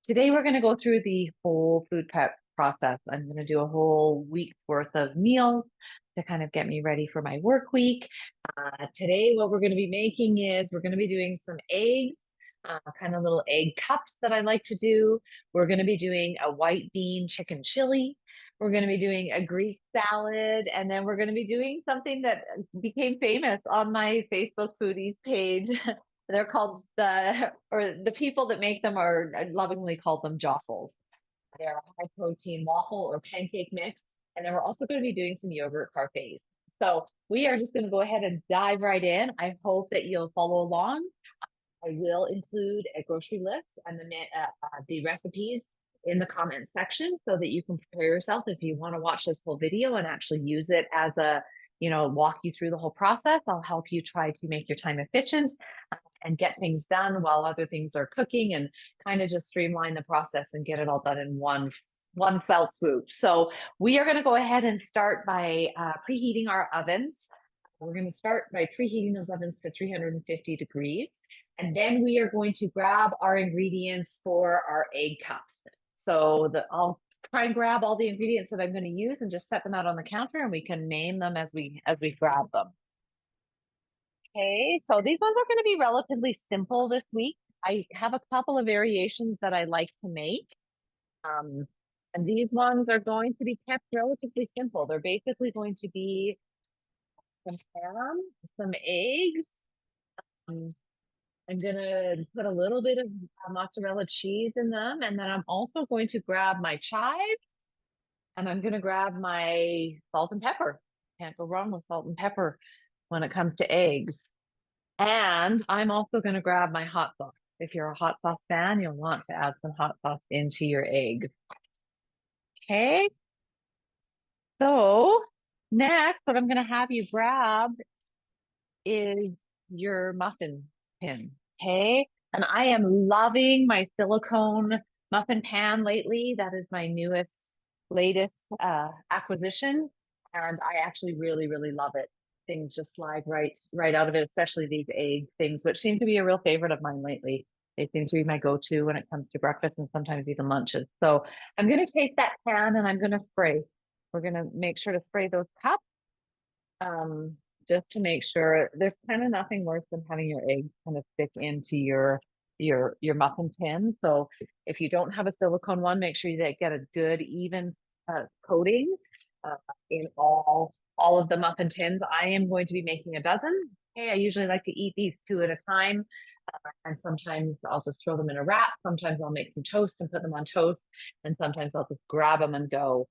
Today we're going to go through the whole food prep process. I'm going to do a whole week's worth of meals to kind of get me ready for my work week. Today, what we're going to be making is we're going to be doing some eggs, kind of little egg cups that I like to do. We're going to be doing a white bean chicken chili. We're going to be doing a Greek salad, and then we're going to be doing something that became famous on my Facebook foodies page. They're called the people that make them are lovingly called them joffles. They're a high protein waffle or pancake mix. And then we're also going to be doing some yogurt parfaits. So we are just going to go ahead and dive right in. I hope that you'll follow along. I will include a grocery list and the recipes in the comment section so that you can prepare yourself if you want to watch this whole video and actually use it as walk you through the whole process. I'll help you try to make your time efficient and get things done while other things are cooking and kind of just streamline the process and get it all done in one fell swoop. So we are going to go ahead and start by preheating our ovens. We're going to start by preheating those ovens to 350 degrees. And then we are going to grab our ingredients for our egg cups. I'll try and grab all the ingredients that I'm going to use and just set them out on the counter, and we can name them as we grab them. Okay, so these ones are going to be relatively simple this week. I have a couple of variations that I like to make. And these ones are going to be kept relatively simple. They're basically going to be some ham, some eggs. I'm going to put a little bit of mozzarella cheese in them. And then I'm also going to grab my chives and I'm going to grab my salt and pepper. Can't go wrong with salt and pepper when it comes to eggs. And I'm also going to grab my hot sauce. If you're a hot sauce fan, you'll want to add some hot sauce into your eggs. Okay. So next, what I'm going to have you grab is your muffin tin. Okay. And I am loving my silicone muffin pan lately. That is my latest acquisition. And I actually really, really love it. Things just slide right out of it, especially these egg things, which seem to be a real favorite of mine lately. They seem to be my go-to when it comes to breakfast and sometimes even lunches. So I'm going to take that pan and I'm going to spray. We're going to make sure to spray those cups. Just to make sure there's kind of nothing worse than having your eggs kind of stick into your muffin tin. So if you don't have a silicone one, make sure you get a good even coating in all of the muffin tins. I am going to be making a dozen. Okay, I usually like to eat these two at a time, and sometimes I'll just throw them in a wrap. Sometimes I'll make some toast and put them on toast, and sometimes I'll just grab them and go.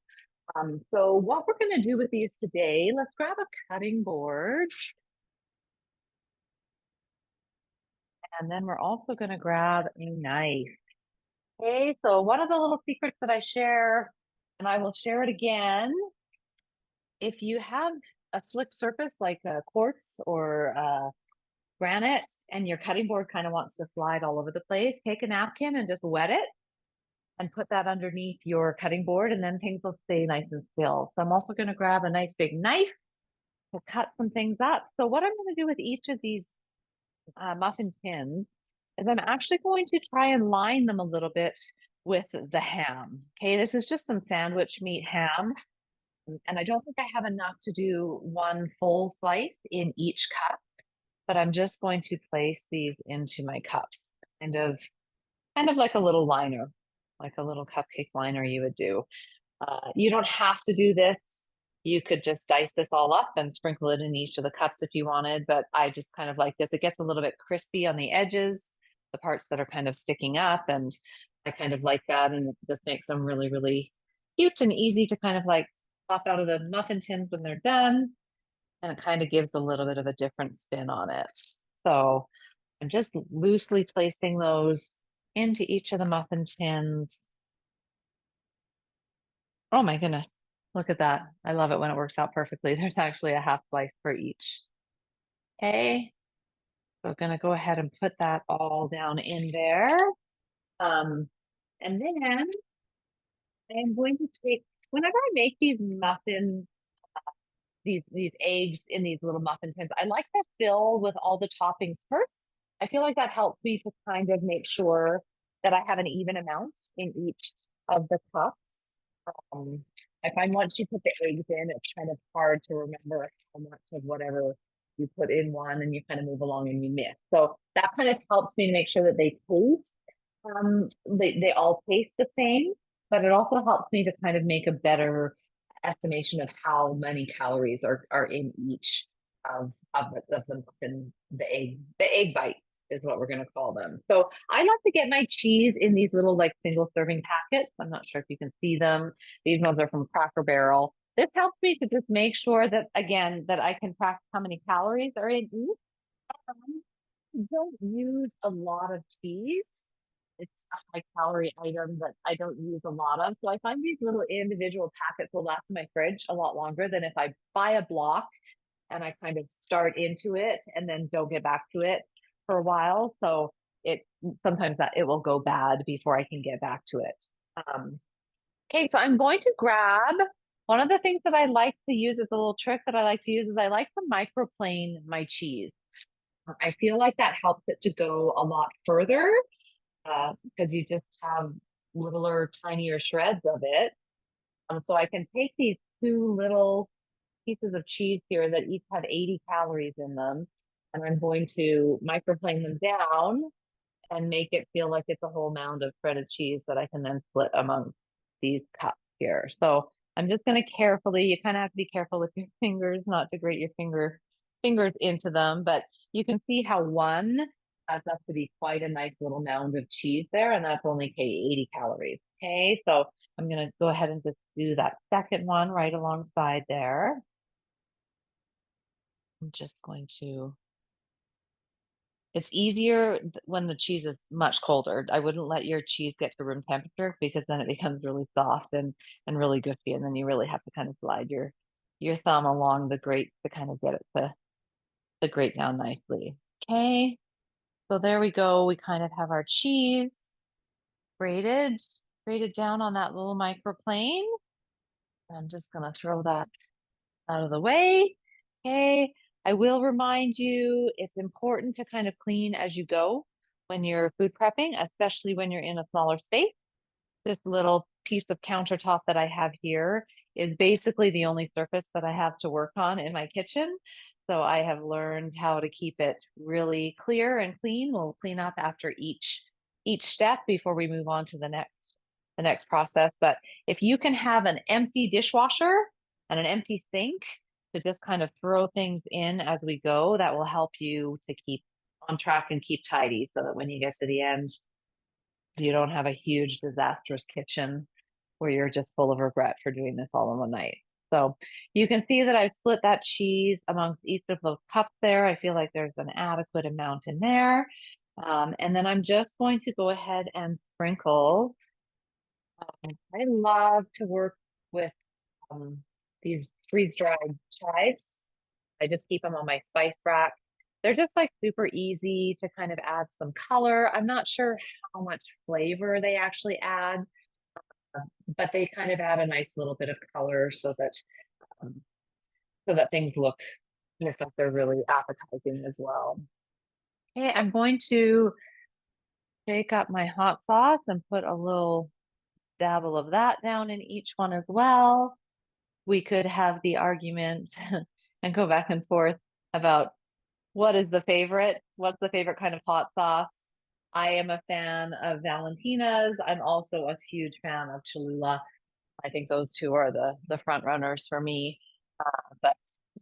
So what we're going to do with these today, let's grab a cutting board. And then we're also going to grab a knife. Okay, so one of the little secrets that I share, and I will share it again, if you have a slick surface like a quartz or granite and your cutting board kind of wants to slide all over the place, take a napkin and just wet it and put that underneath your cutting board, and then things will stay nice and still. So I'm also going to grab a nice big knife to cut some things up. So what I'm going to do with each of these muffin tins is I'm actually going to try and line them a little bit with the ham. Okay, this is just some sandwich meat ham. And I don't think I have enough to do one full slice in each cup, but I'm just going to place these into my cups, kind of like a little liner, like a little cupcake liner you would do. You don't have to do this. You could just dice this all up and sprinkle it in each of the cups if you wanted, but I just kind of like this. It gets a little bit crispy on the edges, the parts that are kind of sticking up, and I kind of like that, and it just makes them really, really cute and easy to kind of like pop out of the muffin tins when they're done, and it kind of gives a little bit of a different spin on it. So I'm just loosely placing those into each of the muffin tins. Oh my goodness. Look at that. I love it when it works out perfectly. There's actually a half slice for each. Okay. So I'm going to go ahead and put that all down in there. And then I'm going to take, whenever I make these muffins, these eggs in these little muffin tins, I like to fill with all the toppings first. I feel like that helps me to kind of make sure that I have an even amount in each of the cups. Um, I find once you put the eggs in, it's kind of hard to remember how much of whatever you put in one, and you kind of move along and you miss. So that kind of helps me to make sure that they taste. They all taste the same, but it also helps me to kind of make a better estimation of how many calories are in each of the muffin, the egg bites is what we're going to call them. So I like to get my cheese in these little like single serving packets. I'm not sure if you can see them. These ones are from Cracker Barrel. This helps me to just make sure that again that I can track how many calories are in each. Don't use a lot of cheese. It's a high calorie item that I don't use a lot of. So I find these little individual packets will last in my fridge a lot longer than if I buy a block and I kind of start into it and then don't get back to it for a while. So it sometimes that it will go bad before I can get back to it. Um, okay, so I'm going to grab one of the things that I like to use as a little trick that I like to use is I like to microplane my cheese. I feel like that helps it to go a lot further because you just have littler, tinier shreds of it. So I can take these two little pieces of cheese here that each have 80 calories in them, and I'm going to microplane them down and make it feel like it's a whole mound of shredded cheese that I can then split among these cups here. So I'm just going to carefully, you kind of have to be careful with your fingers, not to grate your fingers into them, but you can see how one adds up to be quite a nice little mound of cheese there, and that's only 80 calories. Okay, so I'm going to go ahead and just do that second one right alongside there. I'm just going to it's easier when the cheese is much colder. I wouldn't let your cheese get to room temperature because then it becomes really soft and really goofy, and then you really have to kind of slide your thumb along the grate to kind of get it to grate down nicely. Okay, so there we go. We kind of have our cheese grated grated down on that little microplane. I'm just gonna throw that out of the way. Okay. I will remind you it's important to kind of clean as you go when you're food prepping, especially when you're in a smaller space. This little piece of countertop that I have here is basically the only surface that I have to work on in my kitchen. So I have learned how to keep it really clear and clean. We'll clean up after each step before we move on to the next process. But if you can have an empty dishwasher and an empty sink to just kind of throw things in as we go, that will help you to keep on track and keep tidy so that when you get to the end, you don't have a huge disastrous kitchen where you're just full of regret for doing this all in one night. So you can see that I've split that cheese amongst each of those cups there. I feel like there's an adequate amount in there. And then I'm just going to go ahead and sprinkle. I love to work with um, these freeze-dried chives. I just keep them on my spice rack. They're just like super easy to kind of add some color. I'm not sure how much flavor they actually add, but they kind of add a nice little bit of color um, so that things look like they're really appetizing as well. Okay, I'm going to shake up my hot sauce and put a little dabble of that down in each one as well. We could have the argument and go back and forth about what is the favorite? What's the favorite kind of hot sauce? I am a fan of Valentina's. I'm also a huge fan of Cholula. I think those two are the front runners for me. But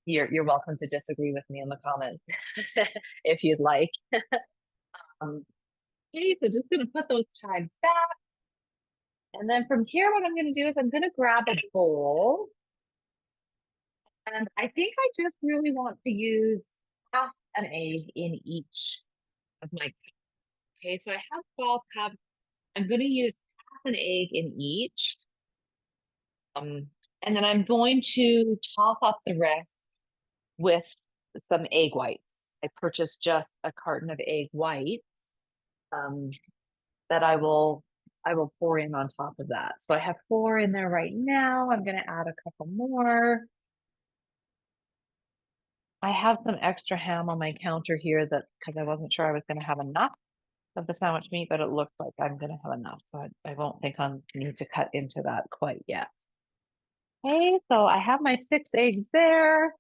you're welcome to disagree with me in the comments if you'd like. Okay, so just gonna put those chives back. And then from here, what I'm gonna do is I'm gonna grab a bowl. And I think I just really want to use half an egg in each of my cups. Okay, so I have 12 cups. I'm going to use half an egg in each. And then I'm going to top up the rest with some egg whites. I purchased just a carton of egg whites um, that I will pour in on top of that. So I have 4 in there right now. I'm going to add a couple more. I have some extra ham on my counter here that because I wasn't sure I was going to have enough. of the sandwich meat, but it looks like I'm going to have enough. So I won't think I'll need to cut into that quite yet. Okay, so I have my 6 eggs there.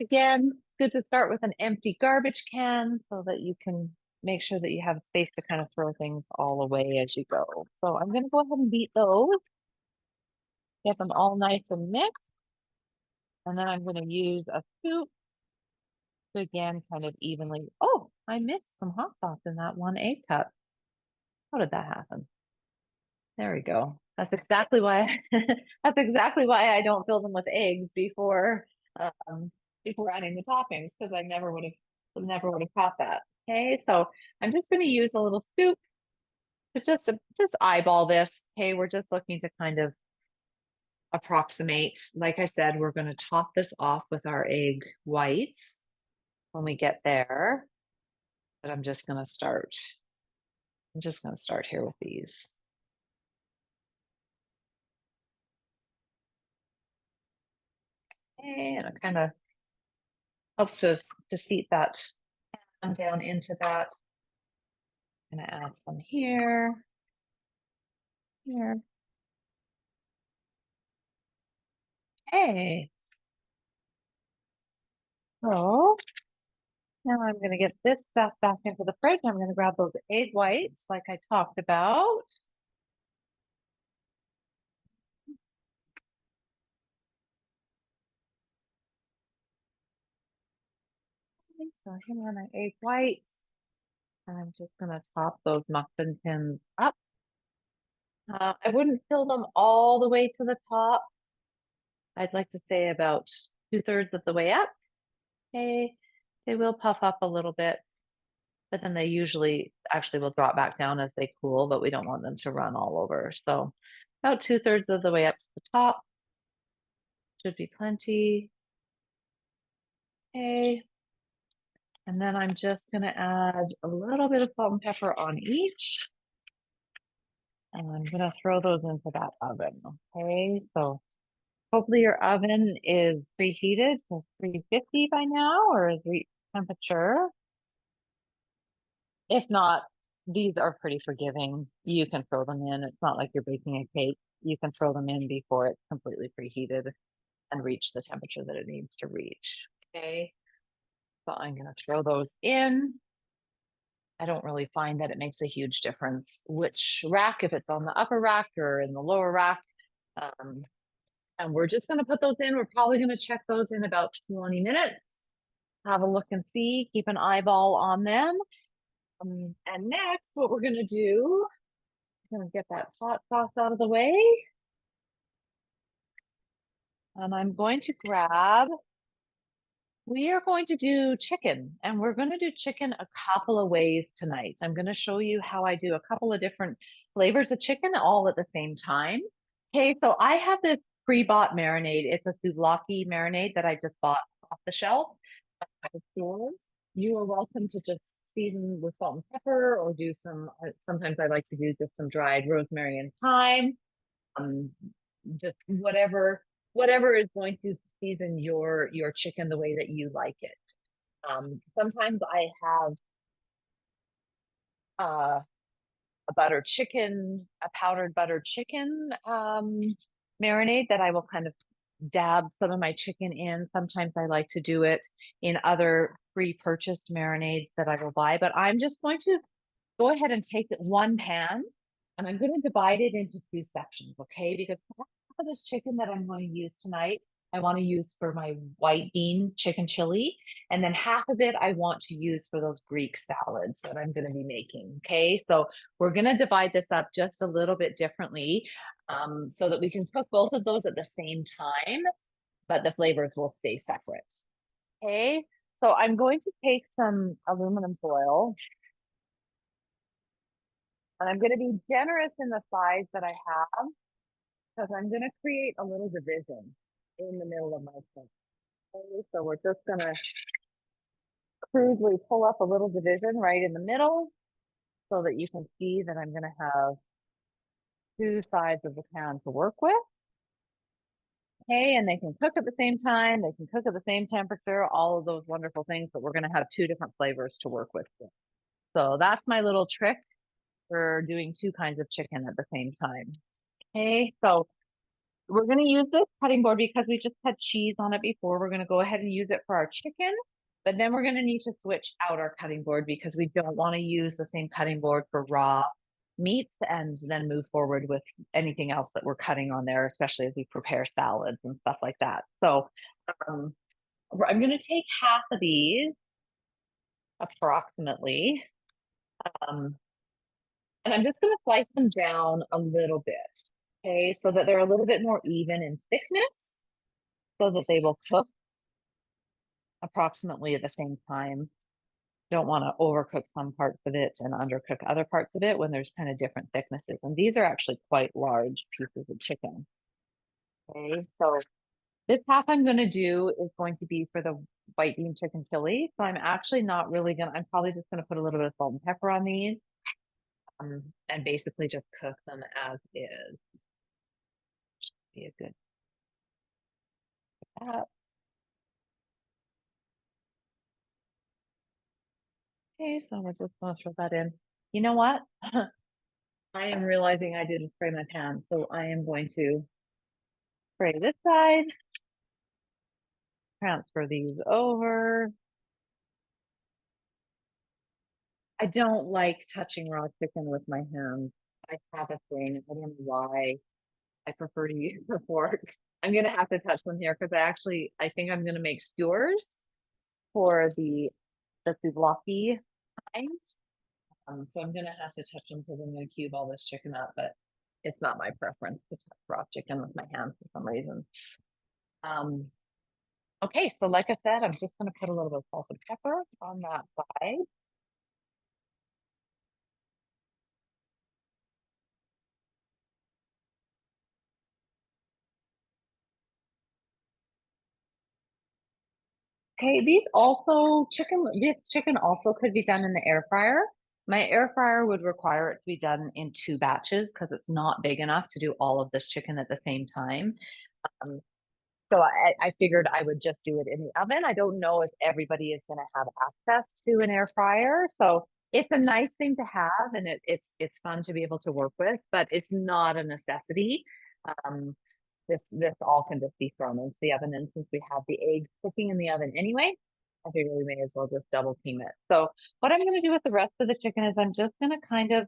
Again, it's good to start with an empty garbage can so that you can make sure that you have space to kind of throw things all away as you go. So I'm going to go ahead and beat those, get them all nice and mixed. And then I'm going to use a scoop to again kind of evenly. Oh, I missed some hot sauce in that 1 egg cup. How did that happen? There we go. That's exactly why that's exactly why I don't fill them with eggs um, before adding the toppings, because I never would have caught that. Okay, so I'm just going to use a little scoop to just eyeball this. Okay, we're just looking to kind of approximate. Like I said, we're going to top this off with our egg whites when we get there. But I'm just going to start. I'm just going to start here with these. And it kind of helps to seat that down into that. I'm gonna add some here, here. Okay. So now I'm gonna get this stuff back into the fridge. I'm gonna grab those egg whites like I talked about. Okay, so here are my egg whites. And I'm just gonna top those muffin tins up. I wouldn't fill them all the way to the top. I'd like to say about 2/3 of the way up. Okay, they will puff up a little bit, but then they usually actually will drop back down as they cool, but we don't want them to run all over. So about 2/3 of the way up to the top should be plenty. Okay. And then I'm just going to add a little bit of salt and pepper on each. And I'm going to throw those into that oven. Okay. So hopefully your oven is preheated to 350 by now, or is temperature. If not, these are pretty forgiving. You can throw them in. It's not like you're baking a cake. You can throw them in before it's completely preheated and reach the temperature that it needs to reach. Okay. So I'm going to throw those in. I don't really find that it makes a huge difference which rack, if it's on the upper rack or in the lower rack. And we're just going to put those in. We're probably going to check those in about 20 minutes. Have a look and see, keep an eyeball on them. And next, what we're going to do, I'm going to get that hot sauce out of the way. And I'm going to grab, we are going to do chicken, and we're going to do chicken a couple of ways tonight. I'm going to show you how I do a couple of different flavors of chicken all at the same time. Okay, so I have this pre-bought marinade. It's a souvlaki marinade that I just bought off the shelf at the store. You are welcome to just season with salt and pepper, or do some, sometimes I like to do just some dried rosemary and thyme. Um, just whatever is going to season your chicken the way that you like it. Sometimes I have a buttered chicken, a powdered buttered chicken marinade that I will kind of dab some of my chicken in. Sometimes I like to do it in other pre-purchased marinades that I will buy, but I'm just going to go ahead and take one pan and I'm going to divide it into two sections, okay? Because half of this chicken that I'm going to use tonight, I want to use for my white bean chicken chili. And then half of it I want to use for those Greek salads that I'm going to be making, okay? So we're going to divide this up just a little bit differently so that we can cook both of those at the same time, but the flavors will stay separate, okay? So I'm going to take some aluminum foil. And I'm going to be generous in the size that I have because I'm going to create a little division in the middle of my plate. Okay, so we're just going to crudely pull up a little division right in the middle so that you can see that I'm going to have two sides of the pan to work with. Okay, and they can cook at the same time. They can cook at the same temperature, all of those wonderful things, but we're going to have two different flavors to work with. So that's my little trick for doing two kinds of chicken at the same time. Okay, so we're going to use this cutting board because we just had cheese on it before. We're going to go ahead and use it for our chicken, but then we're going to need to switch out our cutting board because we don't want to use the same cutting board for raw meats and then move forward with anything else that we're cutting on there, especially as we prepare salads and stuff like that. So um, I'm going to take half of these approximately. Um, and I'm just going to slice them down a little bit. Okay, so that they're a little bit more even in thickness so that they will cook approximately at the same time. Don't want to overcook some parts of it and undercook other parts of it when there's kind of different thicknesses. And these are actually quite large pieces of chicken. Okay, so this half I'm going to do is going to be for the white bean chicken chili. So I'm actually not really going to, I'm probably just going to put a little bit of salt and pepper on these and basically just cook them as is. Be a good that. Okay, so we're just going to throw that in. You know what? I am realizing I didn't spray my pan, so I am going to spray this side, transfer these over. I don't like touching raw chicken with my hands. I have a thing. I don't know why. I prefer to use a fork. I'm gonna have to touch them here because I think I'm gonna make skewers for the souvlaki kind. So I'm gonna have to touch them because I'm gonna cube all this chicken up, but it's not my preference to touch raw chicken with my hands for some reason. Um, okay, so like I said, I'm just gonna put a little bit of salt and pepper on that side. Okay, this chicken also could be done in the air fryer. My air fryer would require it to be done in two batches because it's not big enough to do all of this chicken at the same time. Um, so I figured I would just do it in the oven. I don't know if everybody is going to have access to an air fryer. So it's a nice thing to have and it's fun to be able to work with, but it's not a necessity. Um, this all can just be thrown into the oven. And since we have the eggs cooking in the oven anyway, I figure we may as well just double team it. So what I'm going to do with the rest of the chicken is I'm just going to kind of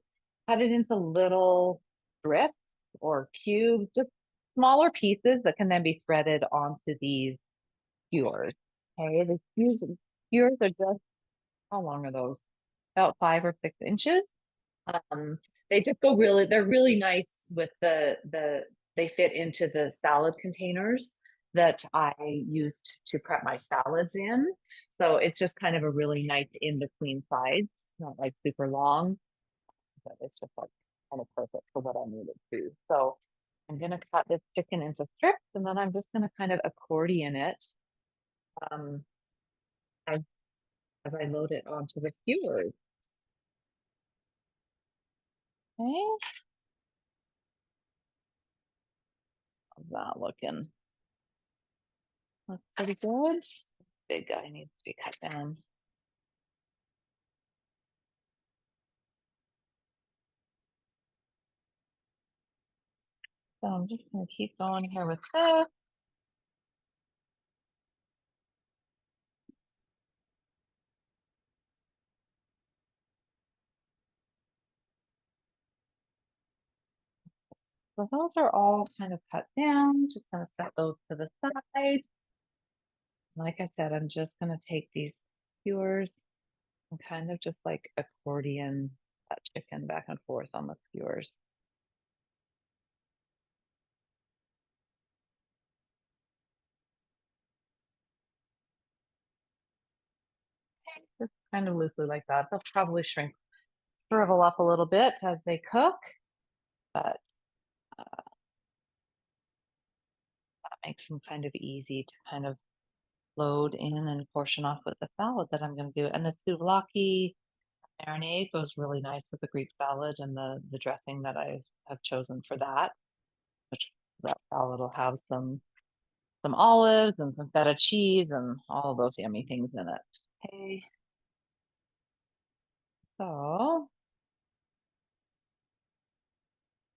cut it into little strips or cubes, just smaller pieces that can then be threaded onto these skewers. Okay, the skewers are just, how long are those? About 5 or 6 inches. Um, they just go they're really nice with they fit into the salad containers that I used to prep my salads in. So it's just kind of a really nice in between sides, not like super long, but it's just like kind of perfect for what I needed to. So I'm going to cut this chicken into strips and then I'm just going to kind of accordion it um, as, as I load it onto the skewers. Okay, how's that looking? Looks pretty good. Big guy needs to be cut down. So I'm just going to keep going here with this. So those are all kind of cut down. Just going to set those to the side. Like I said, I'm just going to take these skewers and kind of just like accordion that chicken back and forth on the skewers. Just kind of loosely like that. They'll probably shrivel up a little bit as they cook, but that makes them kind of easy to kind of load in and portion off with the salad that I'm going to do. And the souvlaki marinade goes really nice with the Greek salad and the dressing that I have chosen for that, which that salad will have some olives and some feta cheese and all of those yummy things in it. Okay. So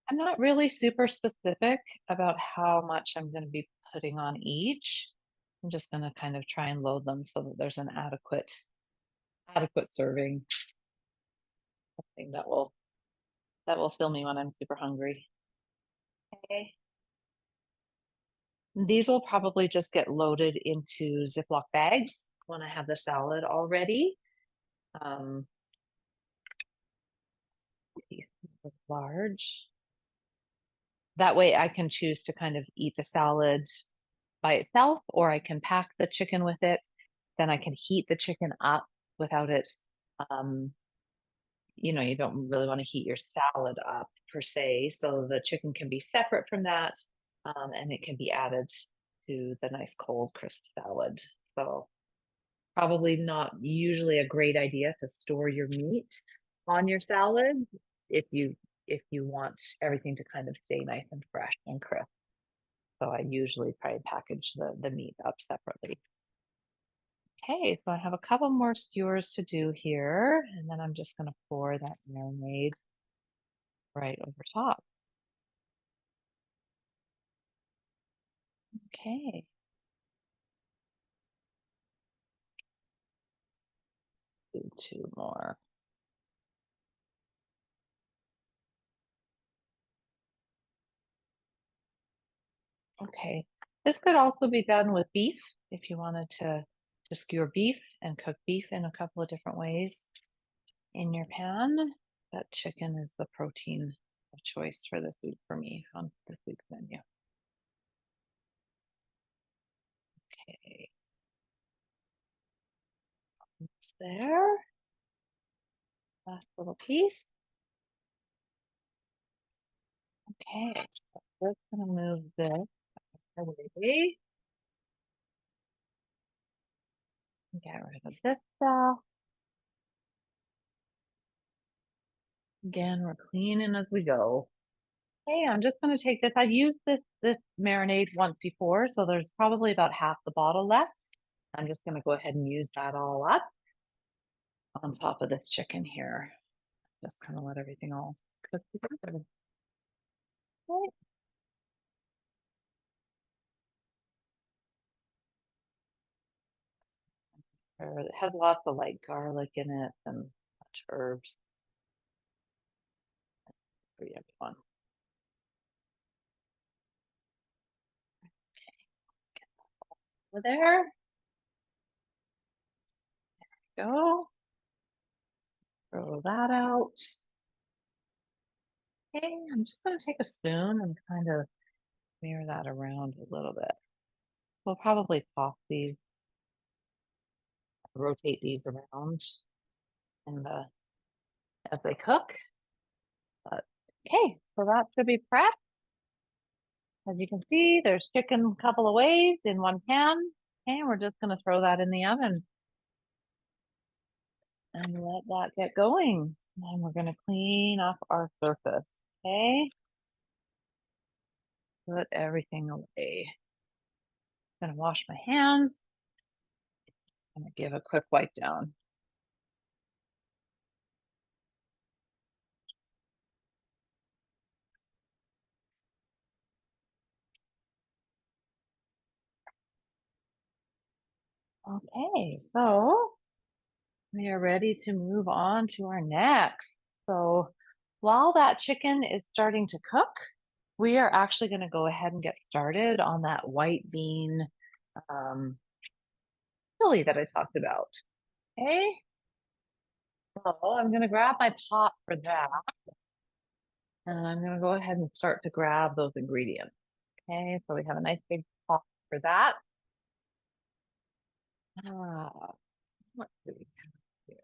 I'm not really super specific about how much I'm going to be putting on each. I'm just going to kind of try and load them so that there's an adequate serving thing that will fill me when I'm super hungry. Okay. These will probably just get loaded into Ziploc bags when I have the salad already. Um, large. That way I can choose to kind of eat the salad by itself, or I can pack the chicken with it. Then I can heat the chicken up without it. Um, you don't really want to heat your salad up per se. So the chicken can be separate from that, and it can be added to the nice cold crisp salad. So probably not usually a great idea to store your meat on your salad if you want everything to kind of stay nice and fresh and crisp. So I usually try and package the meat up separately. Okay, so I have a couple more skewers to do here, and then I'm just going to pour that marinade right over top. Okay. Do two more. Okay. This could also be done with beef if you wanted to skewer beef and cook beef in a couple of different ways in your pan. But chicken is the protein of choice for this week for me on this week's menu. Okay. It's there. Last little piece. Okay. So we're going to move this away. Get rid of this stuff. Again, we're cleaning as we go. Hey, I'm just going to take this. I've used this marinade once before, so there's probably about half the bottle left. I'm just going to go ahead and use that all up on top of this chicken here. Just kind of let everything all cook together. Right. It has lots of like garlic in it and a bunch of herbs for everyone. Over there. Go. Throw that out. Okay, I'm just going to take a spoon and kind of smear that around a little bit. We'll probably toss these, rotate these around in the as they cook. But okay, so that should be prepped. As you can see, there's chicken a couple of ways in one pan. And we're just going to throw that in the oven and let that get going. And we're going to clean up our surface. Okay. Put everything away. I'm going to wash my hands. I'm going to give a quick wipe down. Okay, so we are ready to move on to our next. So while that chicken is starting to cook, we are actually going to go ahead and get started on that white bean um, chili that I talked about. Okay, so I'm going to grab my pot for that, and I'm going to go ahead and start to grab those ingredients. Okay, so we have a nice big pot for that. What do we have here?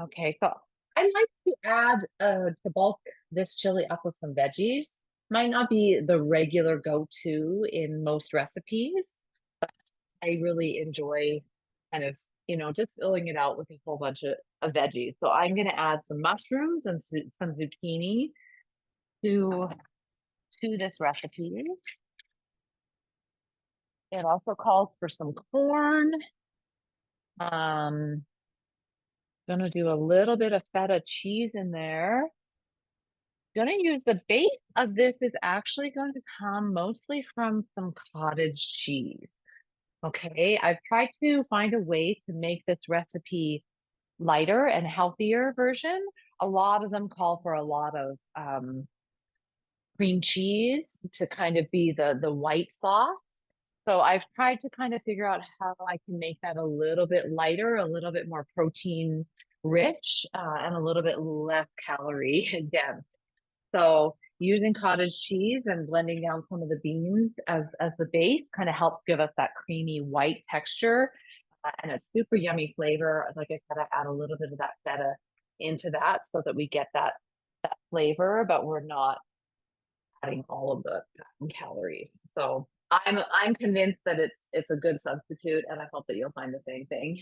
Okay, so I like to add to bulk this chili up with some veggies. Might not be the regular go-to in most recipes, but I really enjoy kind of, just filling it out with a whole bunch of veggies. So I'm going to add some mushrooms and some zucchini to this recipe. It also calls for some corn, um, Gonna do a little bit of feta cheese in there. Gonna use the base of this is actually going to come mostly from some cottage cheese. Okay, I've tried to find a way to make this recipe lighter and healthier version. A lot of them call for a lot of cream cheese to kind of be the white sauce. So I've tried to kind of figure out how I can make that a little bit lighter, a little bit more protein rich, and a little bit less calorie dense. So using cottage cheese and blending down some of the beans as the base kind of helps give us that creamy white texture, and a super yummy flavor. Like I said, I add a little bit of that feta into that so that we get that flavor, but we're not adding all of the calories. So I'm convinced that it's a good substitute, and I hope that you'll find the same thing.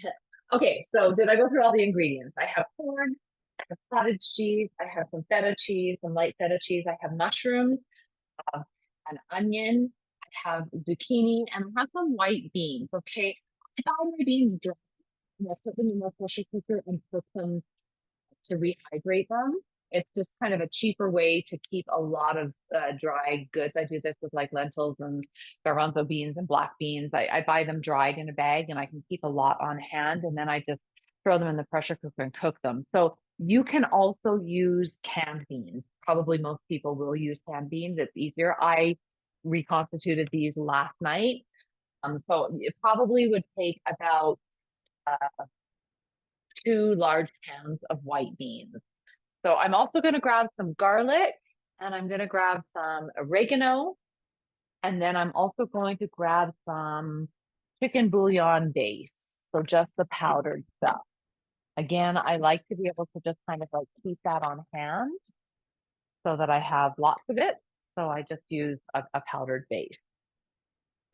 Okay, so did I go through all the ingredients? I have corn, I have cottage cheese, I have some feta cheese, some light feta cheese, I have mushrooms, uh, an onion, I have zucchini, and I have some white beans. Okay, I buy my beans dry, and I put them in the pressure cooker and cook them to rehydrate them. It's just kind of a cheaper way to keep a lot of dry goods. I do this with like lentils and garbanzo beans and black beans. I buy them dried in a bag and I can keep a lot on hand. And then I just throw them in the pressure cooker and cook them. So you can also use canned beans. Probably most people will use canned beans. It's easier. I reconstituted these last night. So it probably would take about 2 large cans of white beans. So I'm also going to grab some garlic and I'm going to grab some oregano. And then I'm also going to grab some chicken bouillon base. So just the powdered stuff. Again, I like to be able to just kind of like keep that on hand so that I have lots of it. So I just use a powdered base.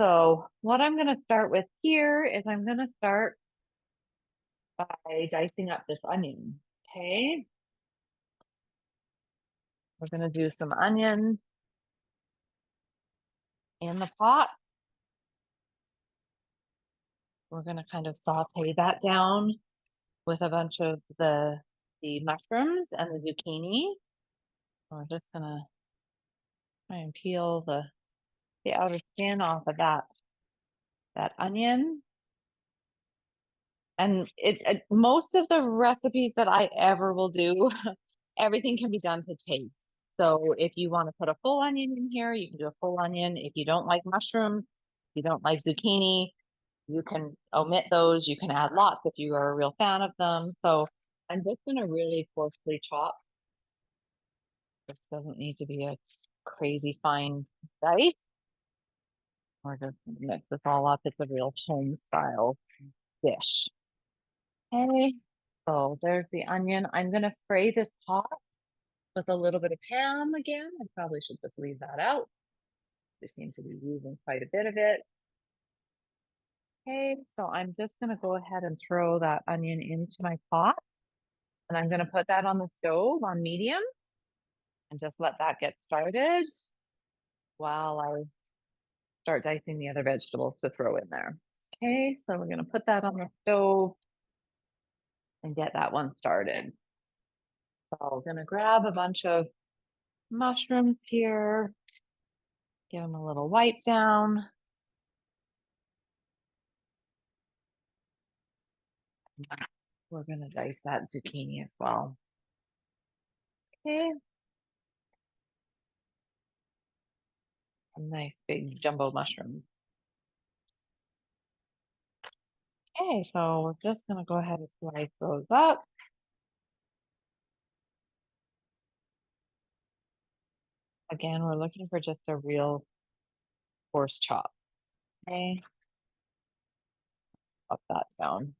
So what I'm going to start with here is I'm going to start by dicing up this onion. Okay. We're going to do some onions in the pot. We're going to kind of saute that down with a bunch of the mushrooms and the zucchini. We're just going to try and peel the outer skin off of that onion. And most of the recipes that I ever will do, everything can be done to taste. So if you want to put a full onion in here, you can do a full onion. If you don't like mushrooms, you don't like zucchini, you can omit those. You can add lots if you are a real fan of them. So I'm just going to really coarsely chop. This doesn't need to be a crazy fine dice. We're just going to mix this all up. It's a real home style dish. Okay, so there's the onion. I'm going to spray this pot with a little bit of ham again. I probably should just leave that out. We seem to be using quite a bit of it. Okay, so I'm just going to go ahead and throw that onion into my pot. And I'm going to put that on the stove on medium and just let that get started while I start dicing the other vegetables to throw in there. Okay, so we're going to put that on the stove and get that one started. So we're going to grab a bunch of mushrooms here, give them a little wipe down. We're going to dice that zucchini as well. Okay. A nice big jumbo mushroom. Okay, so we're just going to go ahead and slice those up. Again, we're looking for just a real coarse chop. Okay. Up that down.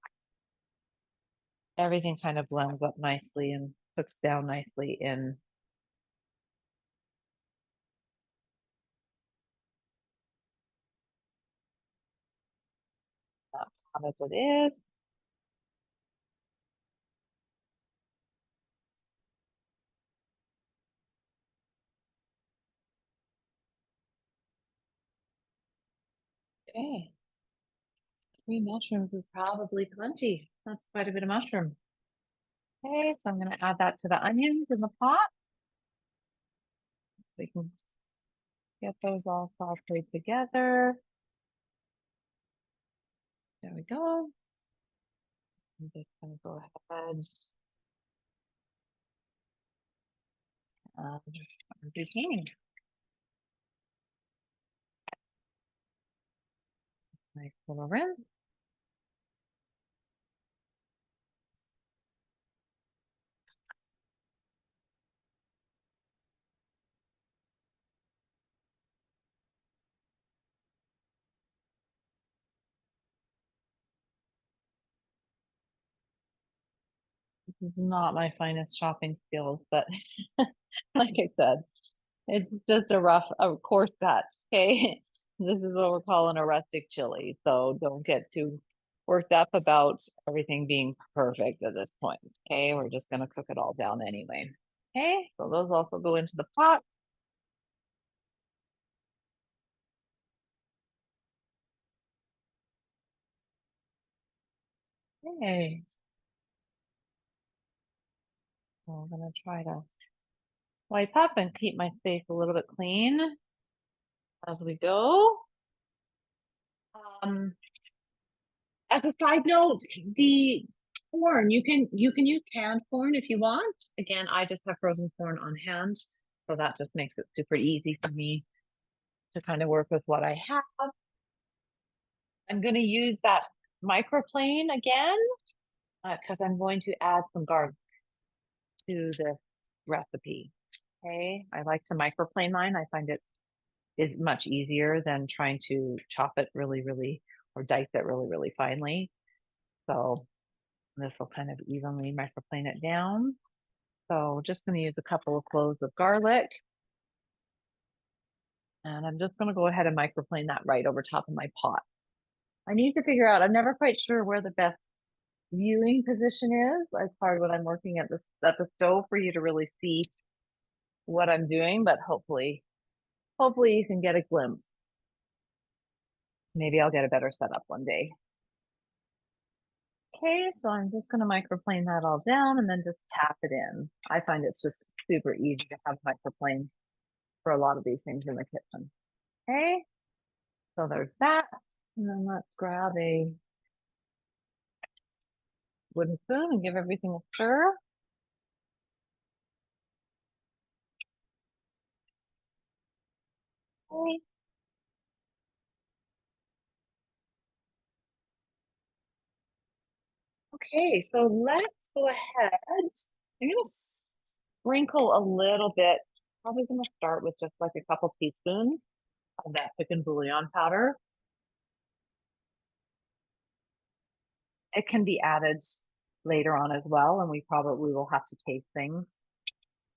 Everything kind of blends up nicely and cooks down nicely in that pot as it is. Okay. 3 mushrooms is probably plenty. That's quite a bit of mushroom. Okay, so I'm going to add that to the onions in the pot. We can get those all sauteed together. There we go. I'm just going to go ahead and zucchini. Nice little rinse. This is not my finest shopping skills, but like I said, it's just a coarse cut. Okay. This is what we're calling a rustic chili. So don't get too worked up about everything being perfect at this point. Okay. We're just going to cook it all down anyway. Okay. So those also go into the pot. Okay. So I'm going to try to wipe up and keep my space a little bit clean as we go. Um, as a side note, the corn, you can use canned corn if you want. Again, I just have frozen corn on hand, so that just makes it super easy for me to kind of work with what I have. I'm going to use that microplane again because I'm going to add some garlic to this recipe. Okay, I like to microplane mine. I find it is much easier than trying to chop it really, or dice it really finely. So this will kind of evenly microplane it down. So just going to use a couple of cloves of garlic. And I'm just going to go ahead and microplane that right over top of my pot. I need to figure out, I'm never quite sure where the best viewing position is as far as when I'm working at the stove for you to really see what I'm doing, but hopefully you can get a glimpse. Maybe I'll get a better setup one day. Okay, so I'm just going to microplane that all down and then just tap it in. I find it's just super easy to have microplane for a lot of these things in the kitchen. Okay, so there's that. And then let's grab a wooden spoon and give everything a stir. Okay, okay, so let's go ahead. I'm going to sprinkle a little bit. Probably going to start with just like a couple teaspoons of that chicken bouillon powder. It can be added later on as well, and we probably will have to taste things,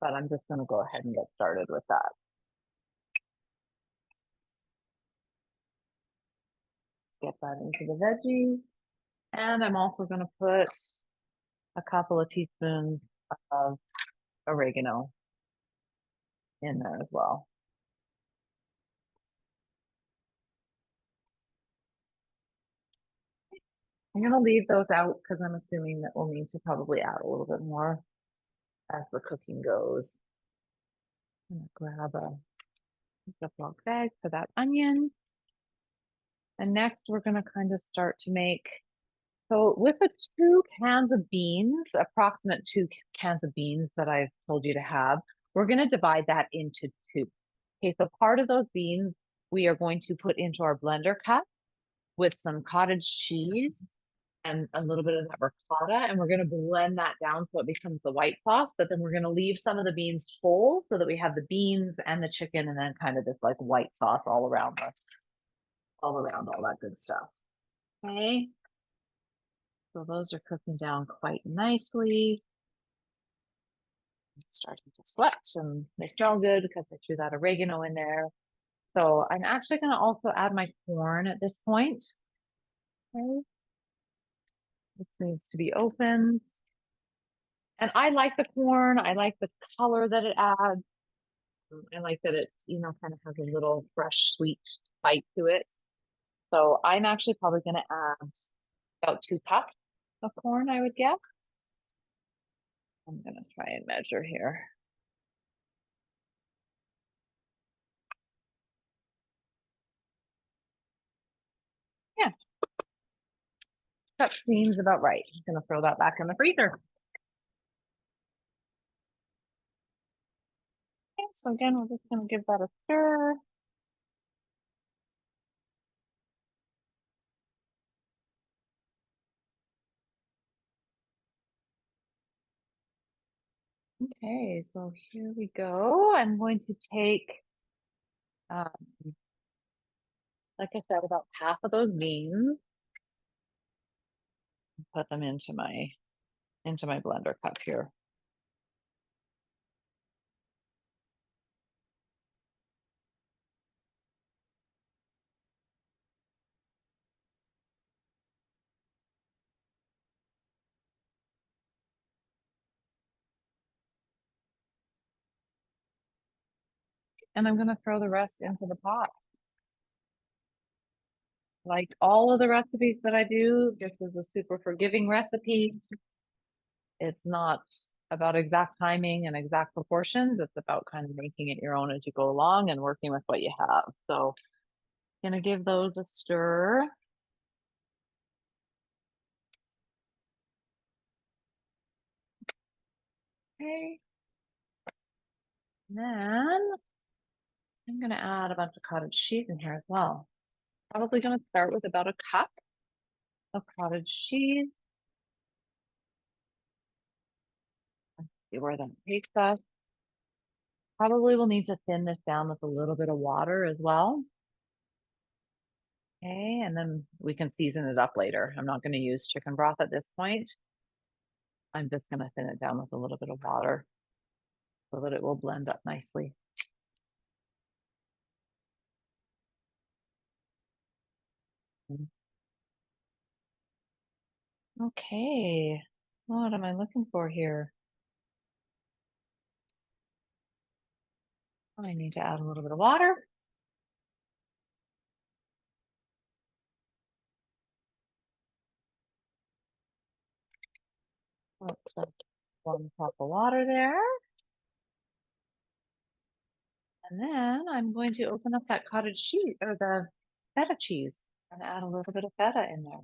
but I'm just going to go ahead and get started with that. Let's get that into the veggies. And I'm also going to put a couple of teaspoons of oregano in there as well. I'm going to leave those out because I'm assuming that we'll need to probably add a little bit more as the cooking goes. I'm going to grab a Ziploc bag for that onion. And next we're going to kind of start to make, so with the 2 cans of beans, approximate 2 cans of beans that I've told you to have, we're going to divide that into two. Okay, so part of those beans we are going to put into our blender cup with some cottage cheese and a little bit of that ricotta, and we're going to blend that down so it becomes the white sauce. But then we're going to leave some of the beans whole so that we have the beans and the chicken, and then kind of this like white sauce all around all that good stuff. Okay, so those are cooking down quite nicely. It's starting to sweat, and they smell good because I threw that oregano in there. So I'm actually going to also add my corn at this point. Okay, this needs to be opened. And I like the corn. I like the color that it adds. I like that it's, kind of has a little fresh, sweet bite to it. So I'm actually probably going to add about 2 cups of corn, I would guess. I'm gonna try and measure here. Yeah, that seems about right. I'm gonna throw that back in the freezer. Okay, so again, we're just gonna give that a stir. Okay, so here we go. I'm going to take, um, like I said, about half of those beans, and put them into my blender cup here. And I'm gonna throw the rest into the pot. Like all of the recipes that I do, this is a super forgiving recipe. It's not about exact timing and exact proportions. It's about kind of making it your own as you go along and working with what you have. So gonna give those a stir. Okay. And then I'm gonna add a bunch of cottage cheese in here as well. Probably gonna start with about a cup of cottage cheese. See where that takes us. Probably will need to thin this down with a little bit of water as well. Okay, and then we can season it up later. I'm not going to use chicken broth at this point. I'm just going to thin it down with a little bit of water so that it will blend up nicely. Okay, what am I looking for here? I need to add a little bit of water. Let's put 1 cup of water there. And then I'm going to open up that cottage cheese or the feta cheese and add a little bit of feta in there.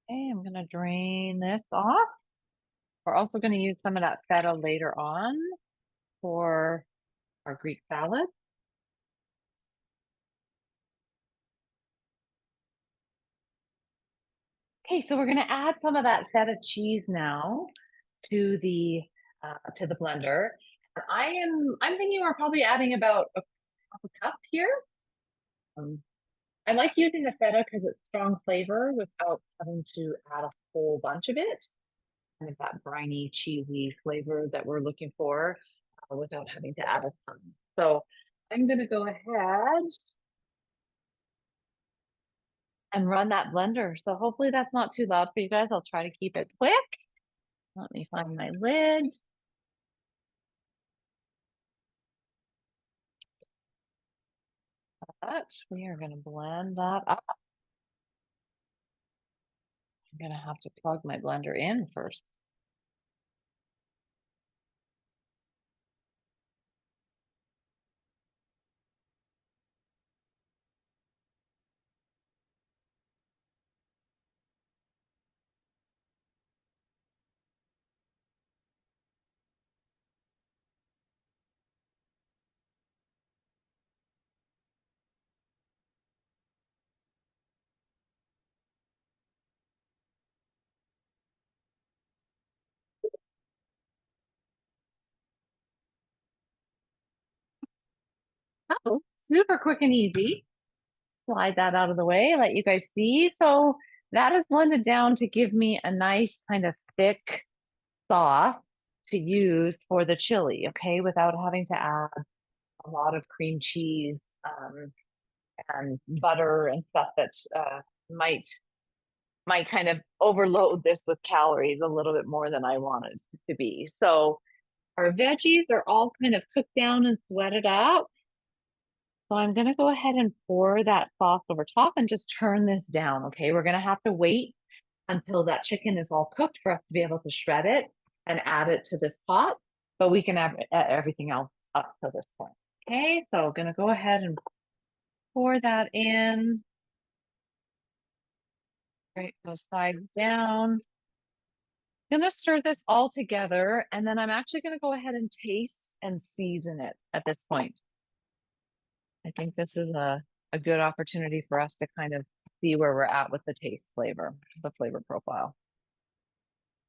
Okay, I'm going to drain this off. We're also going to use some of that feta later on for our Greek salad. Okay, so we're going to add some of that feta cheese now to the blender. I'm thinking we're probably adding about a half a cup here. Um, I like using the feta because it's strong flavor without having to add a whole bunch of it. Kind of that briny, cheesy flavor that we're looking for without having to add a ton. So I'm going to go ahead and run that blender. So hopefully that's not too loud for you guys. I'll try to keep it quick. Let me find my lid. But we are going to blend that up. I'm going to have to plug my blender in first. Oh, super quick and easy. Slide that out of the way, let you guys see. So that is blended down to give me a nice kind of thick sauce to use for the chili, okay, without having to add a lot of cream cheese and butter and stuff that might might kind of overload this with calories a little bit more than I want it to be. So our veggies are all kind of cooked down and sweated up. So I'm going to go ahead and pour that sauce over top and just turn this down. Okay, we're going to have to wait until that chicken is all cooked for us to be able to shred it and add it to this pot. But we can add everything else up to this point. Okay, so I'm gonna go ahead and pour that in. Right, those sides down. Gonna stir this all together, and then I'm actually gonna go ahead and taste and season it at this point. I think this is a good opportunity for us to kind of see where we're at with the taste flavor, the flavor profile.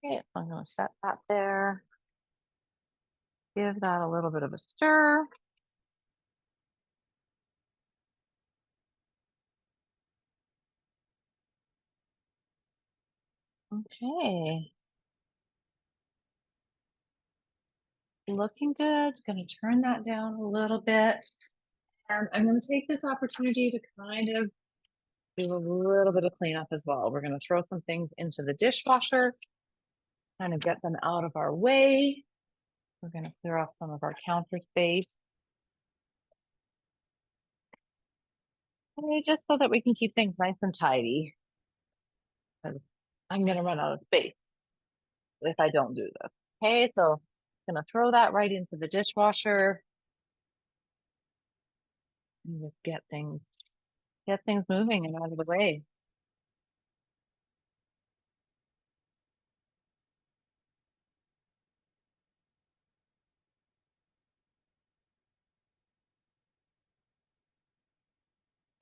Okay, I'm gonna set that there. Give that a little bit of a stir. Okay. Looking good. Gonna turn that down a little bit. And I'm gonna take this opportunity to kind of do a little bit of cleanup as well. We're gonna throw some things into the dishwasher, kind of get them out of our way. We're gonna clear off some of our counter space. Okay, just so that we can keep things nice and tidy. Because I'm gonna run out of space if I don't do this. Okay, so I'm gonna throw that right into the dishwasher and just get things moving and out of the way.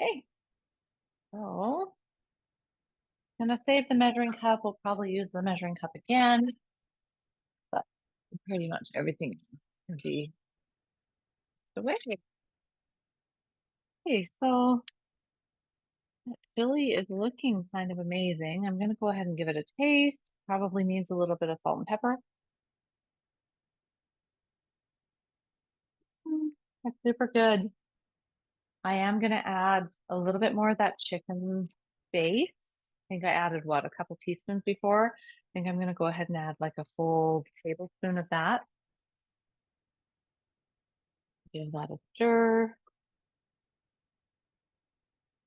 Okay, so gonna save the measuring cup. We'll probably use the measuring cup again, but pretty much everything can be the way. Okay, so that chili is looking kind of amazing. I'm gonna go ahead and give it a taste. Probably needs a little bit of salt and pepper. That's super good. I am gonna add a little bit more of that chicken base. I think I added what, a couple teaspoons before. I think I'm gonna go ahead and add like a full tablespoon of that. Give that a stir.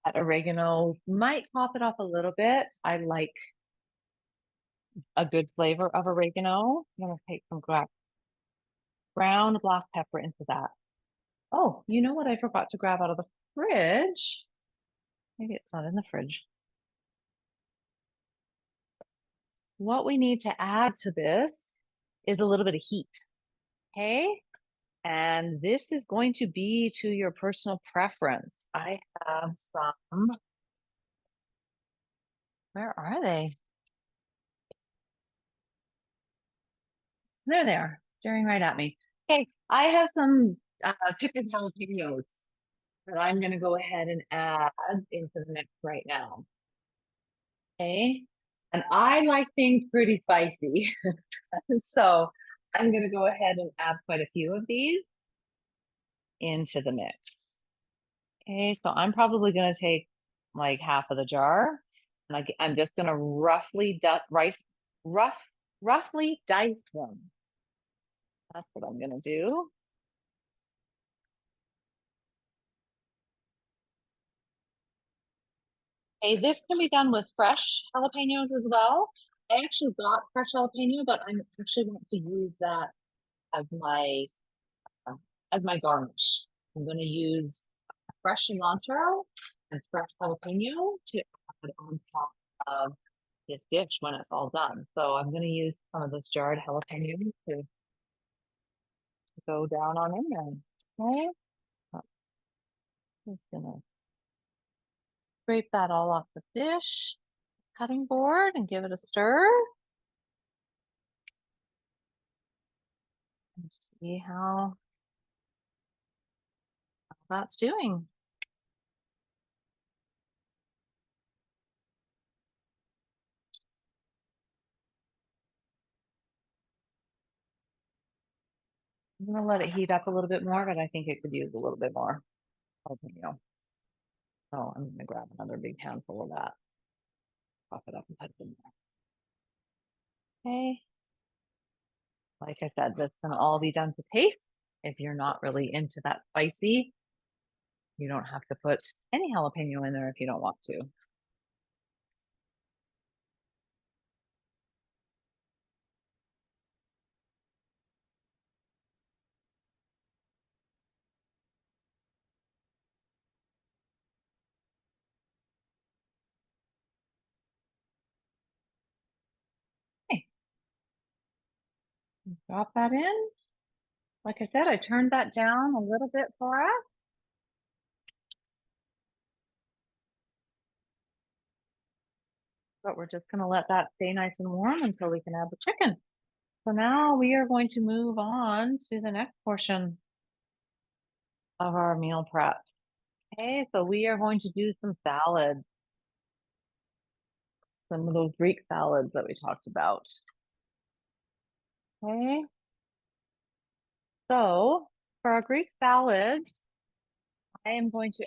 That oregano might top it off a little bit. I like a good flavor of oregano. I'm gonna take some ground black pepper into that. Oh, you know what I forgot to grab out of the fridge? Maybe it's not in the fridge. What we need to add to this is a little bit of heat. Okay. And this is going to be to your personal preference. I have some, where are they? There they are, staring right at me. Okay, I have some pickled jalapenos that I'm going to go ahead and add into the mix right now. Okay. And I like things pretty spicy. So I'm going to go ahead and add quite a few of these into the mix. Okay, so I'm probably going to take like half of the jar. And I'm just going to roughly dice them. That's what I'm going to do. Okay, this can be done with fresh jalapenos as well. I actually got fresh jalapeno, but I'm actually going to use that as my uh, as my garnish. I'm going to use fresh cilantro and fresh jalapeno to add on top of this dish when it's all done. So I'm going to use some of this jarred jalapeno to go down on in there. Okay, I'm just gonna scrape that all off the dish, cutting board, and give it a stir. And see how that's doing. I'm gonna let it heat up a little bit more, but I think it could use a little bit more jalapeno. So I'm gonna grab another big handful of that, pop it up and put it in there. Okay. Like I said, this can all be done to taste. If you're not really into that spicy, you don't have to put any jalapeno in there if you don't want to. Drop that in. Like I said, I turned that down a little bit for us. But we're just going to let that stay nice and warm until we can add the chicken. So now we are going to move on to the next portion of our meal prep. Okay, so we are going to do some salads, some of those Greek salads that we talked about. Okay, so for our Greek salads, I am going to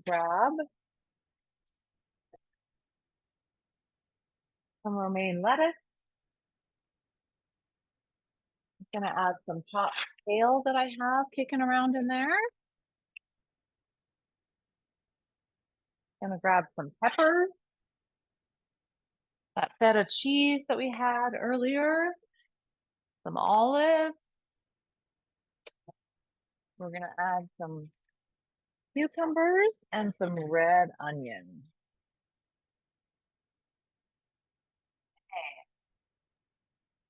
grab some romaine lettuce. I'm going to add some chopped kale that I have kicking around in there. Gonna grab some peppers, that feta cheese that we had earlier, some olives. We're gonna add some cucumbers and some red onion.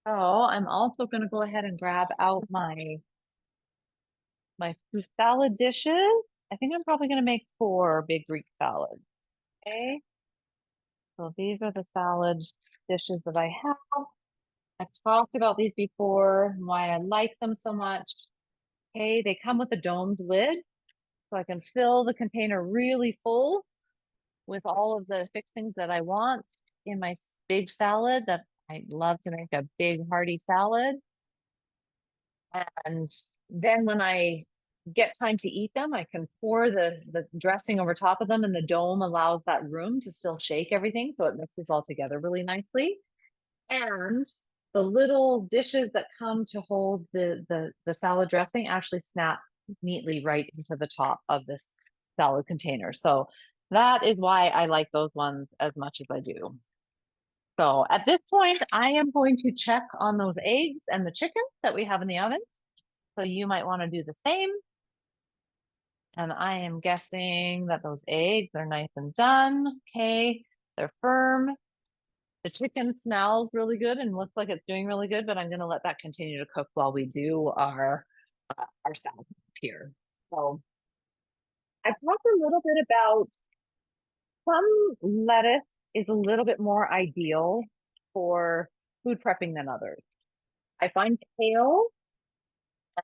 So I'm also gonna go ahead and grab out my fruit salad dishes. I think I'm probably gonna make 4 big Greek salads. Okay, so these are the salad dishes that I have. I've talked about these before, why I like them so much. Okay, they come with a domed lid, so I can fill the container really full with all of the fixings that I want in my big salad. That I love to make a big hearty salad. And then when I get time to eat them, I can pour the dressing over top of them, and the dome allows that room to still shake everything, so it mixes all together really nicely. And the little dishes that come to hold the salad dressing actually snap neatly right into the top of this salad container. So that is why I like those ones as much as I do. So at this point, I am going to check on those eggs and the chicken that we have in the oven. So you might want to do the same. And I am guessing that those eggs are nice and done. Okay, they're firm. The chicken smells really good and looks like it's doing really good, but I'm going to let that continue to cook while we do our salad here. So I've talked a little bit about some lettuce is a little bit more ideal for food prepping than others. I find kale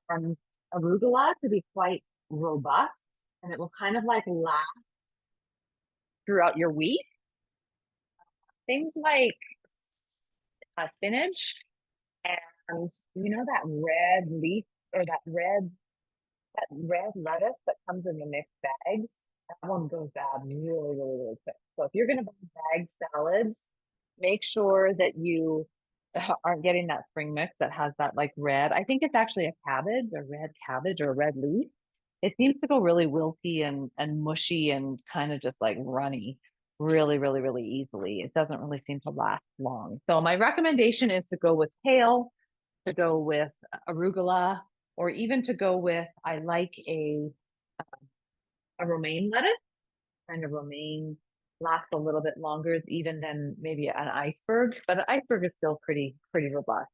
and arugula to be quite robust, and it will kind of like last throughout your week. Things like spinach and that red leaf or that red lettuce that comes in the mixed bags. That one goes bad really, really, really quick. So if you're going to buy bagged salads, make sure that you aren't getting that spring mix that has that like red. I think it's actually a cabbage, a red cabbage or a red leaf. It seems to go really wilty and mushy and kind of just like runny really, really, really easily. It doesn't really seem to last long. So my recommendation is to go with kale, to go with arugula, or even to go with, I like a romaine lettuce. Kind of romaine lasts a little bit longer even than maybe an iceberg, but an iceberg is still pretty robust.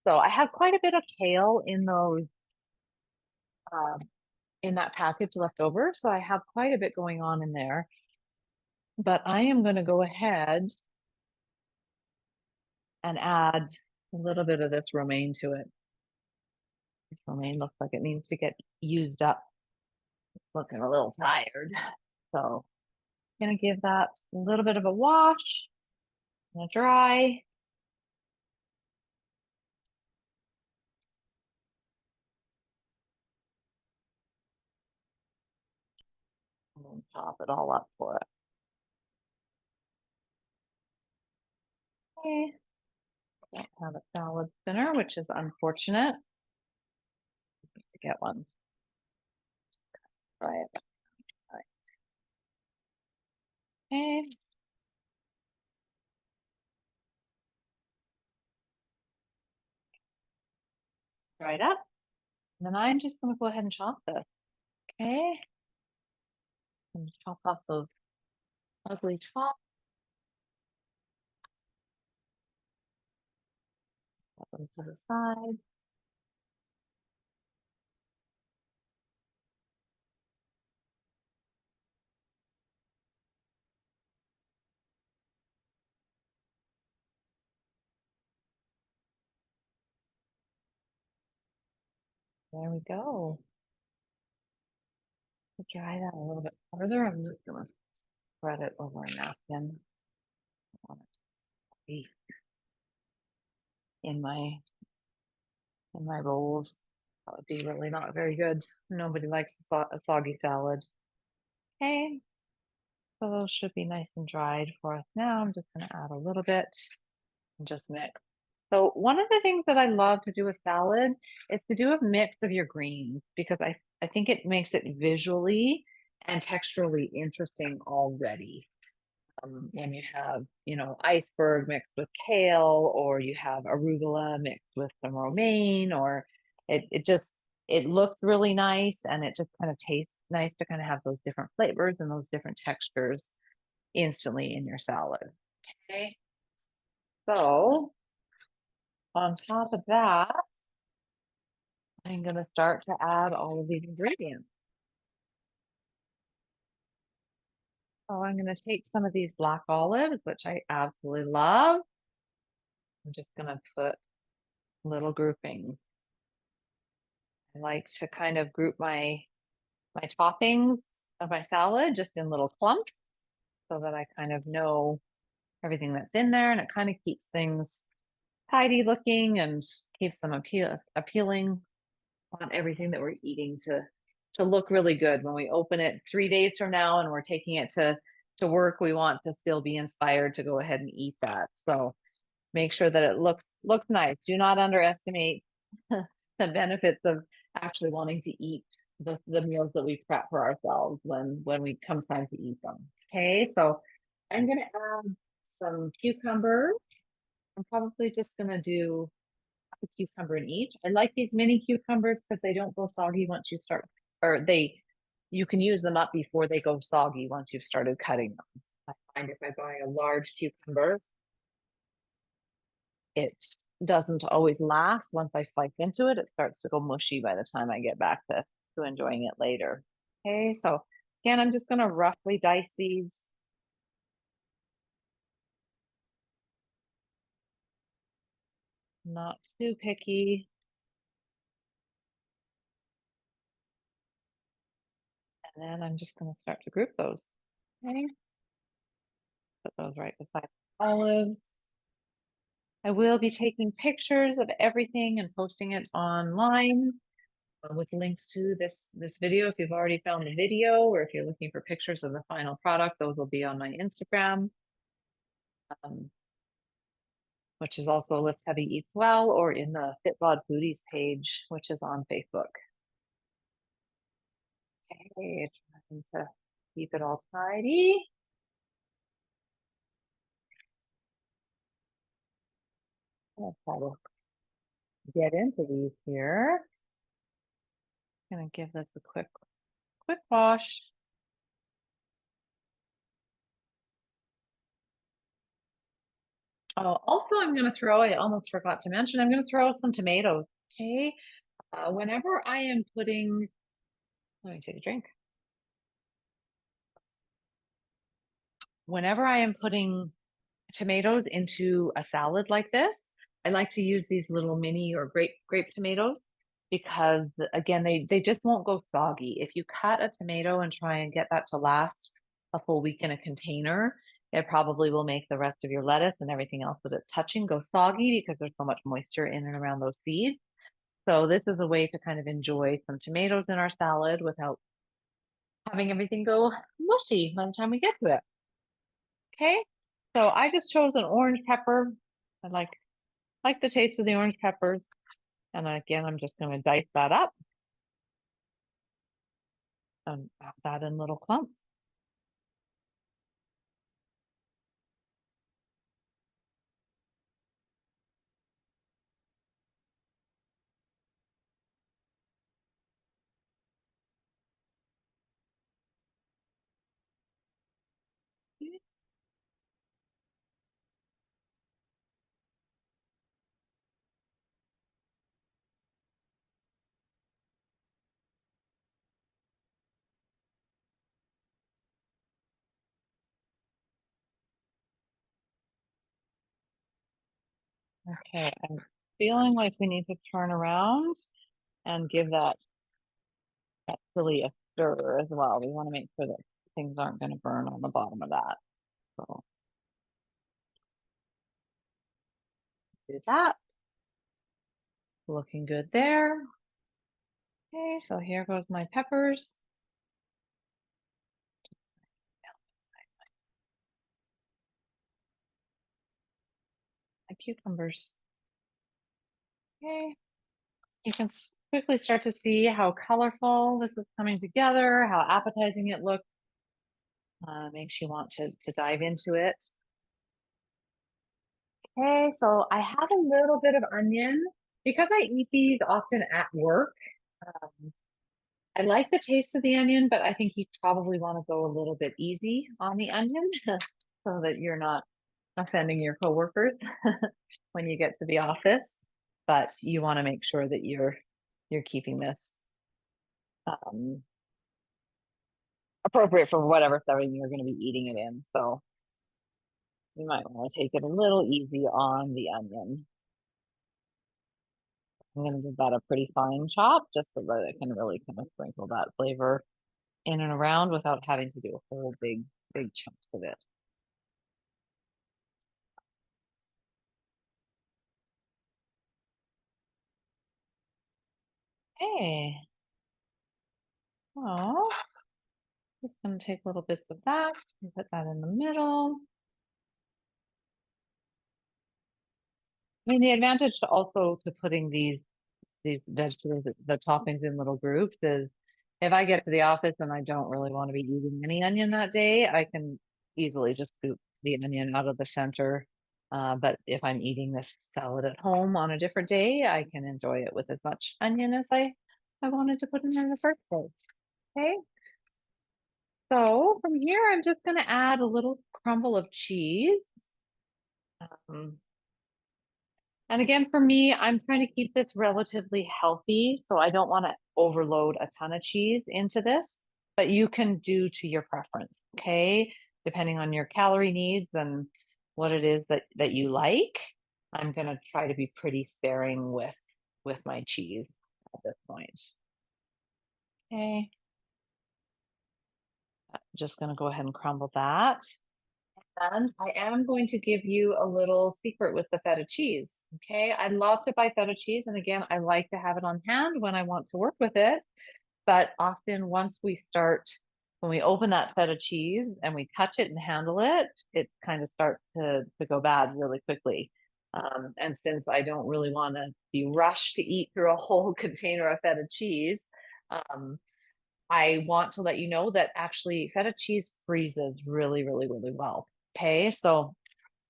So I have quite a bit of kale in those um, in that package left over. So I have quite a bit going on in there. But I am going to go ahead and add a little bit of this romaine to it. This romaine looks like it needs to get used up. It's looking a little tired. So I'm gonna give that a little bit of a wash. I'm gonna dry. And then chop it all up for it. Okay. Don't have a salad spinner, which is unfortunate. Need to get one. Try it. All right. Okay. Dry it up. And then I'm just gonna go ahead and chop this. Okay. And chop off those ugly chops. them to the side. There we go. To dry that a little bit further, I'm just gonna spread it over a napkin. I want it to be in my rolls. That would be really not very good. Nobody likes a soggy salad. Okay, so those should be nice and dried for us now. I'm just gonna add a little bit and just mix. So one of the things that I love to do with salad is to do a mix of your greens because I think it makes it visually and texturally interesting already. When you have, iceberg mixed with kale, or you have arugula mixed with some romaine, or it looks really nice and it just kind of tastes nice to kind of have those different flavors and those different textures instantly in your salad. Okay. So on top of that, I'm going to start to add all of these ingredients. So I'm going to take some of these black olives, which I absolutely love. I'm just going to put little groupings. I like to kind of group my toppings of my salad just in little clumps so that I kind of know everything that's in there, and it kind of keeps things tidy looking and keeps them appealing on everything that we're eating to look really good when we open it 3 days from now and we're taking it to work. We want to still be inspired to go ahead and eat that. So make sure that it looks nice. Do not underestimate the benefits of actually wanting to eat the meals that we prep for ourselves when we comes time to eat them. Okay, so I'm gonna add some cucumber. I'm probably just gonna do a cucumber in each. I like these mini cucumbers because they don't go soggy once you start, or you can use them up before they go soggy once you've started cutting them. I find if I buy a large cucumber, it doesn't always last. Once I slice into it, it starts to go mushy by the time I get back to enjoying it later. Okay, so again, I'm just gonna roughly dice these. Not too picky. And then I'm just gonna start to group those. Okay, put those right beside the olives. I will be taking pictures of everything and posting it online with links to this video. If you've already found the video, or if you're looking for pictures of the final product, those will be on my Instagram, which is also Let's Heavy Eats Well, or in the FitBod Foodies page, which is on Facebook. Okay, trying to keep it all tidy. I'll try to get into these here. Gonna give this a quick wash. Oh, also I'm gonna throw, I almost forgot to mention, I'm gonna throw some tomatoes. Okay. Whenever I am putting, let me take a drink. Whenever I am putting tomatoes into a salad like this, I like to use these little mini or grape tomatoes because again, they just won't go soggy. If you cut a tomato and try and get that to last a full week in a container, it probably will make the rest of your lettuce and everything else that it's touching go soggy because there's so much moisture in and around those seeds. So this is a way to kind of enjoy some tomatoes in our salad without having everything go mushy by the time we get to it. Okay, so I just chose an orange pepper. I like the taste of the orange peppers. And again, I'm just going to dice that up and add that in little clumps. Okay, I'm feeling like we need to turn around and give that chili a stir as well. We want to make sure that things aren't going to burn on the bottom of that. So do that. Looking good there. Okay, so here goes my peppers. My cucumbers. Okay, you can quickly start to see how colorful this is coming together, how appetizing it looks. Makes you want to dive into it. Okay, so I have a little bit of onion because I eat these often at work. Um, I like the taste of the onion, but I think you probably want to go a little bit easy on the onion so that you're not offending your coworkers when you get to the office. But you want to make sure that you're keeping this um, appropriate for whatever setting you're going to be eating it in. So you might want to take it a little easy on the onion. I'm going to give that a pretty fine chop just so that it can really kind of sprinkle that flavor in and around without having to do a whole big chunks of it. Hey, oh, just going to take little bits of that and put that in the middle. I mean, the advantage to also to putting these vegetables, the toppings in little groups is if I get to the office and I don't really want to be eating any onion that day, I can easily just scoop the onion out of the center. But if I'm eating this salad at home on a different day, I can enjoy it with as much onion as I wanted to put in there in the first place. Okay. So from here, I'm just going to add a little crumble of cheese. Um, And again, for me, I'm trying to keep this relatively healthy, so I don't want to overload a ton of cheese into this, but you can do to your preference, okay? Depending on your calorie needs and what it is that you like. I'm gonna try to be pretty sparing with my cheese at this point. Okay, just gonna go ahead and crumble that. And I am going to give you a little secret with the feta cheese. Okay. I love to buy feta cheese. And again, I like to have it on hand when I want to work with it. But often, once we start, when we open that feta cheese and we touch it and handle it, it kind of starts to go bad really quickly. And since I don't really want to be rushed to eat through a whole container of feta cheese, um, I want to let you know that actually feta cheese freezes really well. Okay, so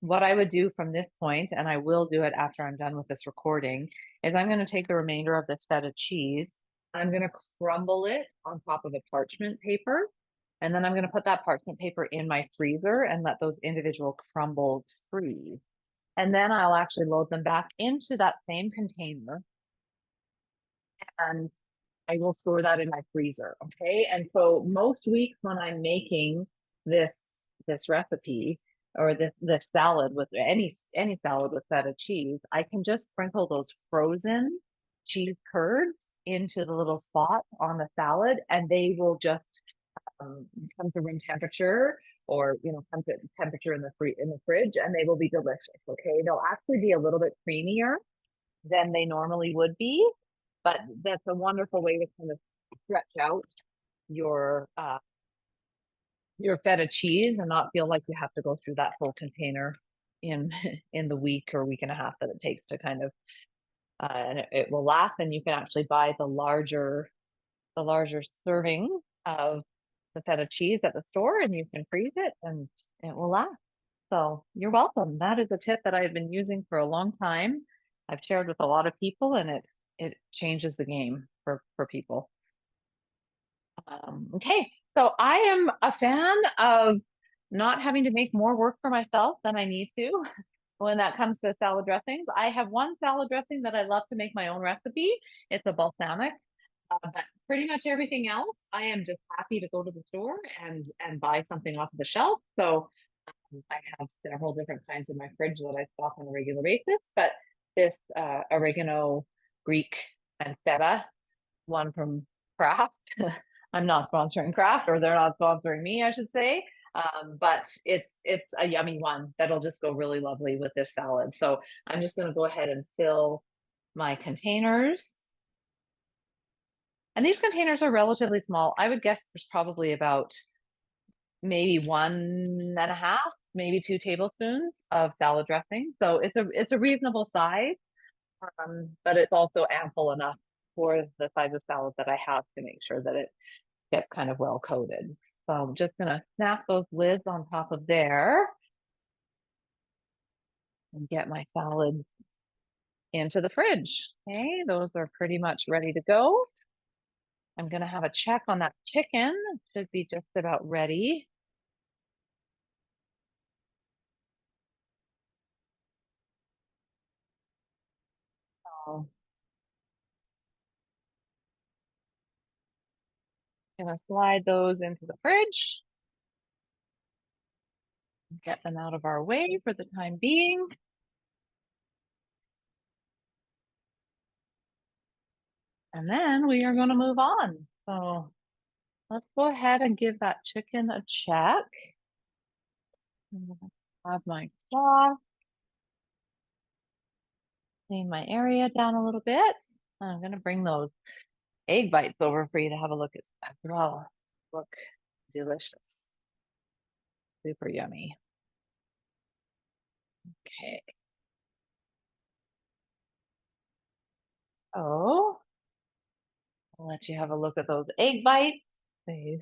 what I would do from this point, and I will do it after I'm done with this recording, is I'm going to take the remainder of this feta cheese. I'm going to crumble it on top of a parchment paper. And then I'm going to put that parchment paper in my freezer and let those individual crumbles freeze. And then I'll actually load them back into that same container and I will store that in my freezer. Okay. And so most weeks when I'm making this this recipe or this salad with any salad with feta cheese, I can just sprinkle those frozen cheese curds into the little spots on the salad, and they will just come to room temperature or come to temperature in the fridge, and they will be delicious. Okay, they'll actually be a little bit creamier than they normally would be. But that's a wonderful way to kind of stretch out your uh, your feta cheese and not feel like you have to go through that whole container in in the week or week and a half that it takes to kind of and it will last. And you can actually buy the larger serving of the feta cheese at the store, and you can freeze it, and it will last. So you're welcome. That is a tip that I've been using for a long time. I've shared with a lot of people, and it changes the game for people. Okay, so I am a fan of not having to make more work for myself than I need to when that comes to salad dressings. I have one salad dressing that I love to make my own recipe. It's a balsamic, but pretty much everything else, I am just happy to go to the store and buy something off the shelf. So I have several different kinds in my fridge that I stock on a regular basis, but this oregano, Greek, and feta one from Kraft. I'm not sponsoring Kraft, or they're not sponsoring me, I should say. But it's a yummy one that'll just go really lovely with this salad. So I'm just going to go ahead and fill my containers. And these containers are relatively small. I would guess there's probably about maybe 1.5, maybe 2 tablespoons of salad dressing. So it's a reasonable size, but it's also ample enough for the size of salad that I have to make sure that it gets kind of well coated. So I'm just gonna snap those lids on top of there and get my salads into the fridge. Okay, those are pretty much ready to go. I'm gonna have a check on that chicken. It should be just about ready. So I'm gonna slide those into the fridge. Get them out of our way for the time being. And then we are going to move on. So let's go ahead and give that chicken a check. Have my cloth, clean my area down a little bit. And I'm going to bring those egg bites over for you to have a look at as well. Look delicious. Super yummy. Okay. Oh, I'll let you have a look at those egg bites. They,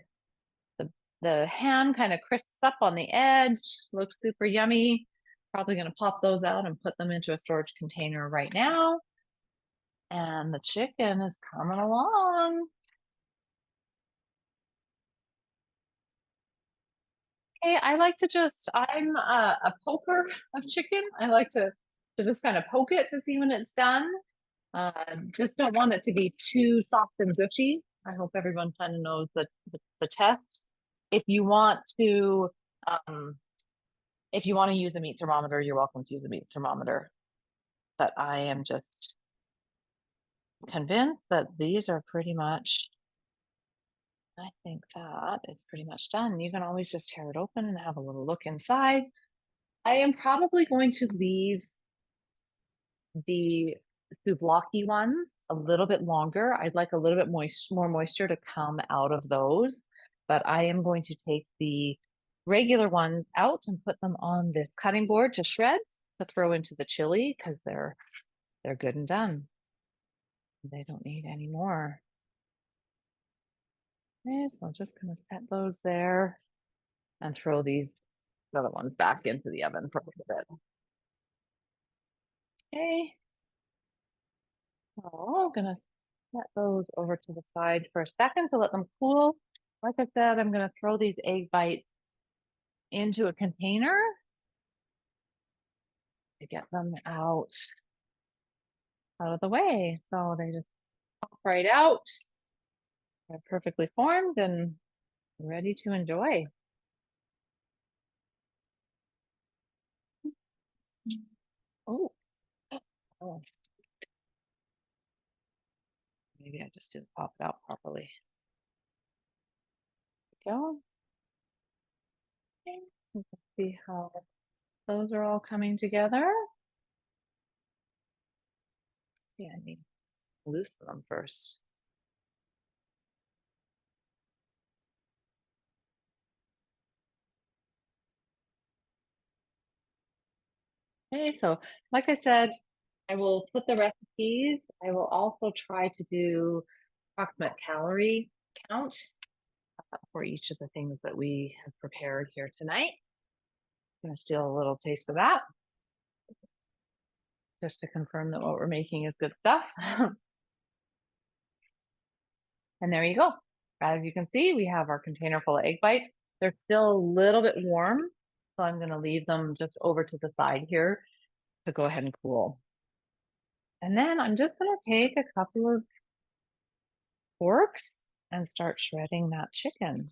the, the ham kind of crisps up on the edge, looks super yummy. Probably going to pop those out and put them into a storage container right now. And the chicken is coming along. Hey, I like to I'm a poker of chicken. I like to just kind of poke it to see when it's done. Just don't want it to be too soft and gushy. I hope everyone kind of knows the test. If you want to, um, if you want to use a meat thermometer, you're welcome to use a meat thermometer. But I am just convinced that these are pretty much, I think that is pretty much done. You can always just tear it open and have a little look inside. I am probably going to leave the souvlaki ones a little bit longer. I'd like a little bit more moisture to come out of those, but I am going to take the regular ones out and put them on this cutting board to shred to throw into the chili because they're good and done. They don't need any more. Okay, so I'm just gonna set those there and throw these other ones back into the oven for a little bit. Okay, so I'm gonna set those over to the side for a second to let them cool. Like I said, I'm gonna throw these egg bites into a container to get them out of the way. So they just pop right out. They're perfectly formed and ready to enjoy. Oh, oh, maybe I just didn't pop it out properly. There we go. Okay. Let's see how those are all coming together. Yeah, I need to loosen them first. Okay, so like I said, I will put the recipes. I will also try to do approximate calorie count for each of the things that we have prepared here tonight. I'm going to steal a little taste of that just to confirm that what we're making is good stuff. And there you go. As you can see, we have our container full of egg bites. They're still a little bit warm, so I'm going to leave them just over to the side here to go ahead and cool. And then I'm just going to take a couple of forks and start shredding that chicken.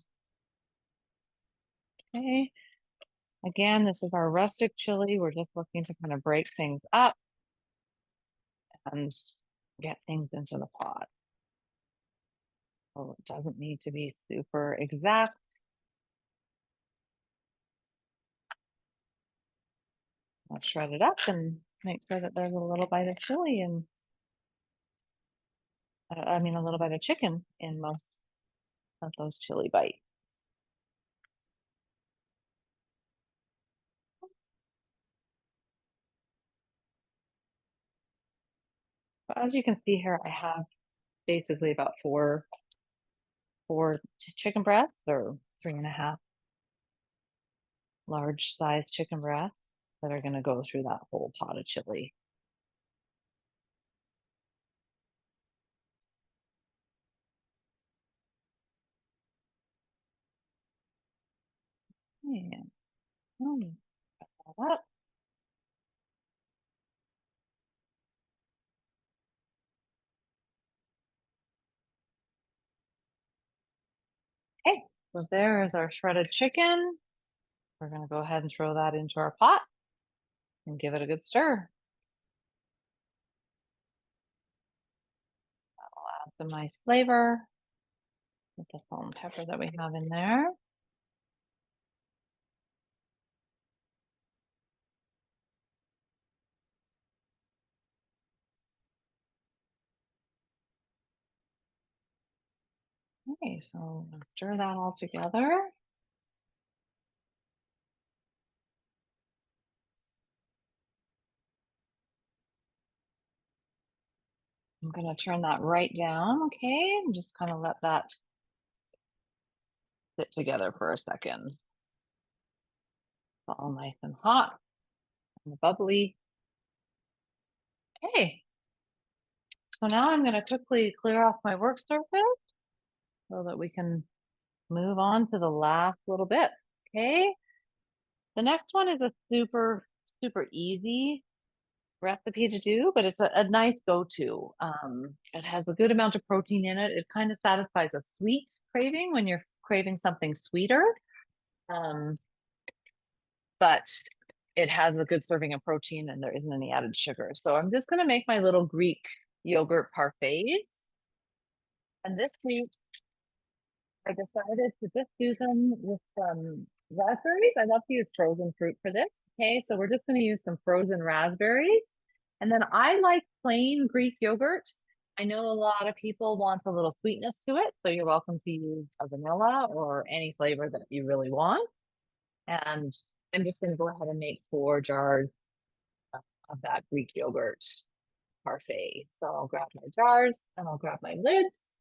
Okay. Again, this is our rustic chili. We're just looking to kind of break things up and get things into the pot. So it doesn't need to be super exact. I'll shred it up and make sure that there's a little bite of chili and a little bit of chicken in most of those chili bites. But as you can see here, I have basically about four chicken breasts or 3.5 large size chicken breasts that are going to go through that whole pot of chili. And that. Okay, so there is our shredded chicken. We're going to go ahead and throw that into our pot and give it a good stir. That'll add some nice flavor with the salt and pepper that we have in there. Okay, so stir that all together. I'm going to turn that right down, okay, and just kind of let that sit together for a second. It's all nice and hot and bubbly. Okay, so now I'm going to quickly clear off my work surface so that we can move on to the last little bit. Okay, the next one is a super, super easy recipe to do, but it's a nice go-to. It has a good amount of protein in it. It kind of satisfies a sweet craving when you're craving something sweeter. But it has a good serving of protein and there isn't any added sugar. So I'm just going to make my little Greek yogurt parfaits. And this week I decided to just do them with some raspberries. I love to use frozen fruit for this. Okay, so we're just going to use some frozen raspberries. And then I like plain Greek yogurt. I know a lot of people want a little sweetness to it, so you're welcome to use a vanilla or any flavor that you really want. And I'm just going to go ahead and make 4 jars of that Greek yogurt parfait. So I'll grab my jars and I'll grab my lids.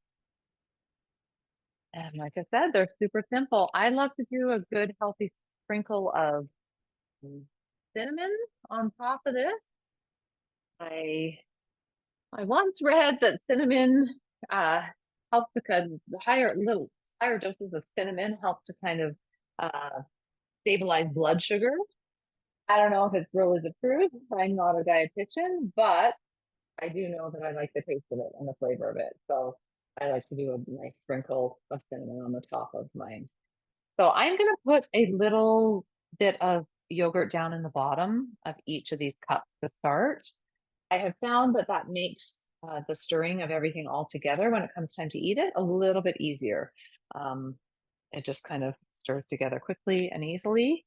And like I said, they're super simple. I love to do a good healthy sprinkle of cinnamon on top of this. I I once read that cinnamon helps because the higher doses of cinnamon help to kind of stabilize blood sugar. I don't know if it's really the truth. I'm not a dietitian, but I do know that I like the taste of it and the flavor of it. So I like to do a nice sprinkle of cinnamon on the top of mine. So I'm going to put a little bit of yogurt down in the bottom of each of these cups to start. I have found that that makes the stirring of everything all together when it comes time to eat it a little bit easier. Um, it just kind of stirs together quickly and easily.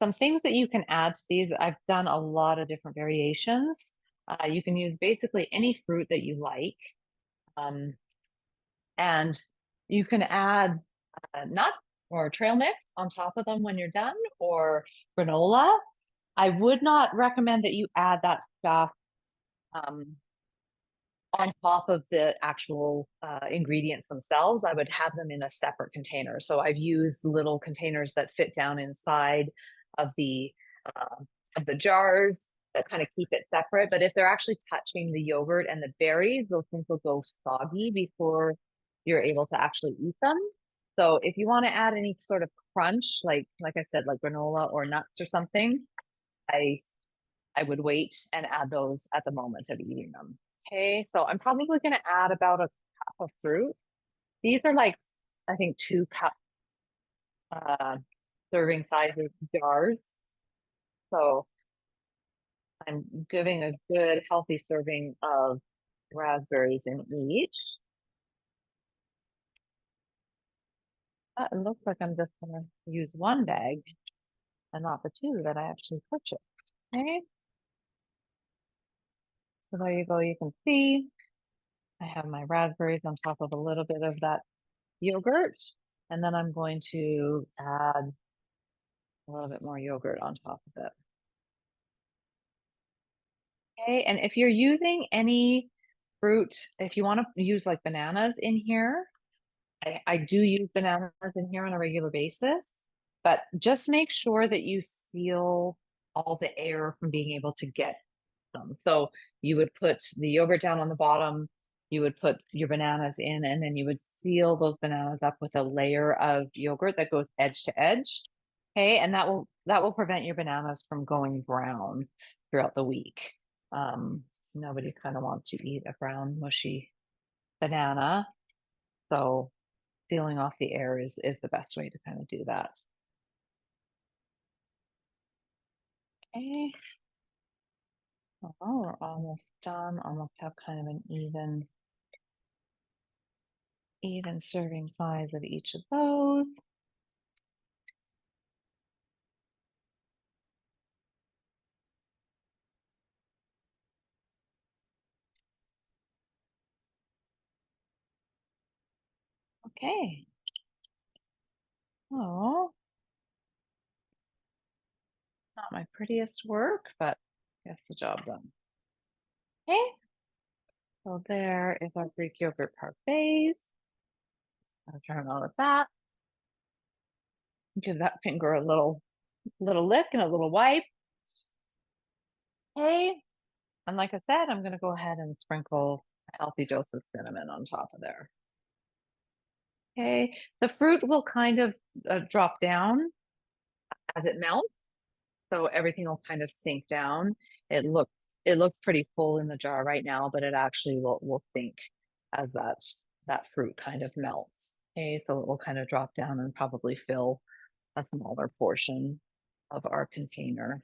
Some things that you can add to these, I've done a lot of different variations. You can use basically any fruit that you like. Um, and you can add nuts or trail mix on top of them when you're done, or granola. I would not recommend that you add that stuff um, on top of the actual ingredients themselves. I would have them in a separate container. So I've used little containers that fit down inside of the jars that kind of keep it separate. But if they're actually touching the yogurt and the berries, those things will go soggy before you're able to actually eat them. So if you want to add any sort of crunch, like I said, like granola or nuts or something, I I would wait and add those at the moment of eating them. Okay, so I'm probably going to add about a cup of fruit. These are like, I think, 2 cups. Uh, serving sizes jars. So I'm giving a good healthy serving of raspberries in each. It looks like I'm just gonna use one bag and not the two that I actually purchased. Okay, so there you go. You can see I have my raspberries on top of a little bit of that yogurt, and then I'm going to add a little bit more yogurt on top of it. Okay, and if you're using any fruit, if you want to use like bananas in here, I do use bananas in here on a regular basis, but just make sure that you seal all the air from being able to get them. So you would put the yogurt down on the bottom, you would put your bananas in, and then you would seal those bananas up with a layer of yogurt that goes edge to edge. Okay, and that will prevent your bananas from going brown throughout the week. Nobody kind of wants to eat a brown, mushy banana. So sealing off the air is the best way to kind of do that. Okay. Oh, we're almost done. Almost have kind of an even serving size of each of those. Okay. Oh, not my prettiest work, but gets the job done. Okay. So there is our Greek yogurt parfaits. I'll turn on with that. Give that finger a little lick and a little wipe. Okay. And like I said, I'm going to go ahead and sprinkle a healthy dose of cinnamon on top of there. Okay. The fruit will kind of drop down as it melts. So everything will kind of sink down. It looks pretty full in the jar right now, but it actually will sink as that fruit kind of melts. Okay, so it will kind of drop down and probably fill a smaller portion of our container.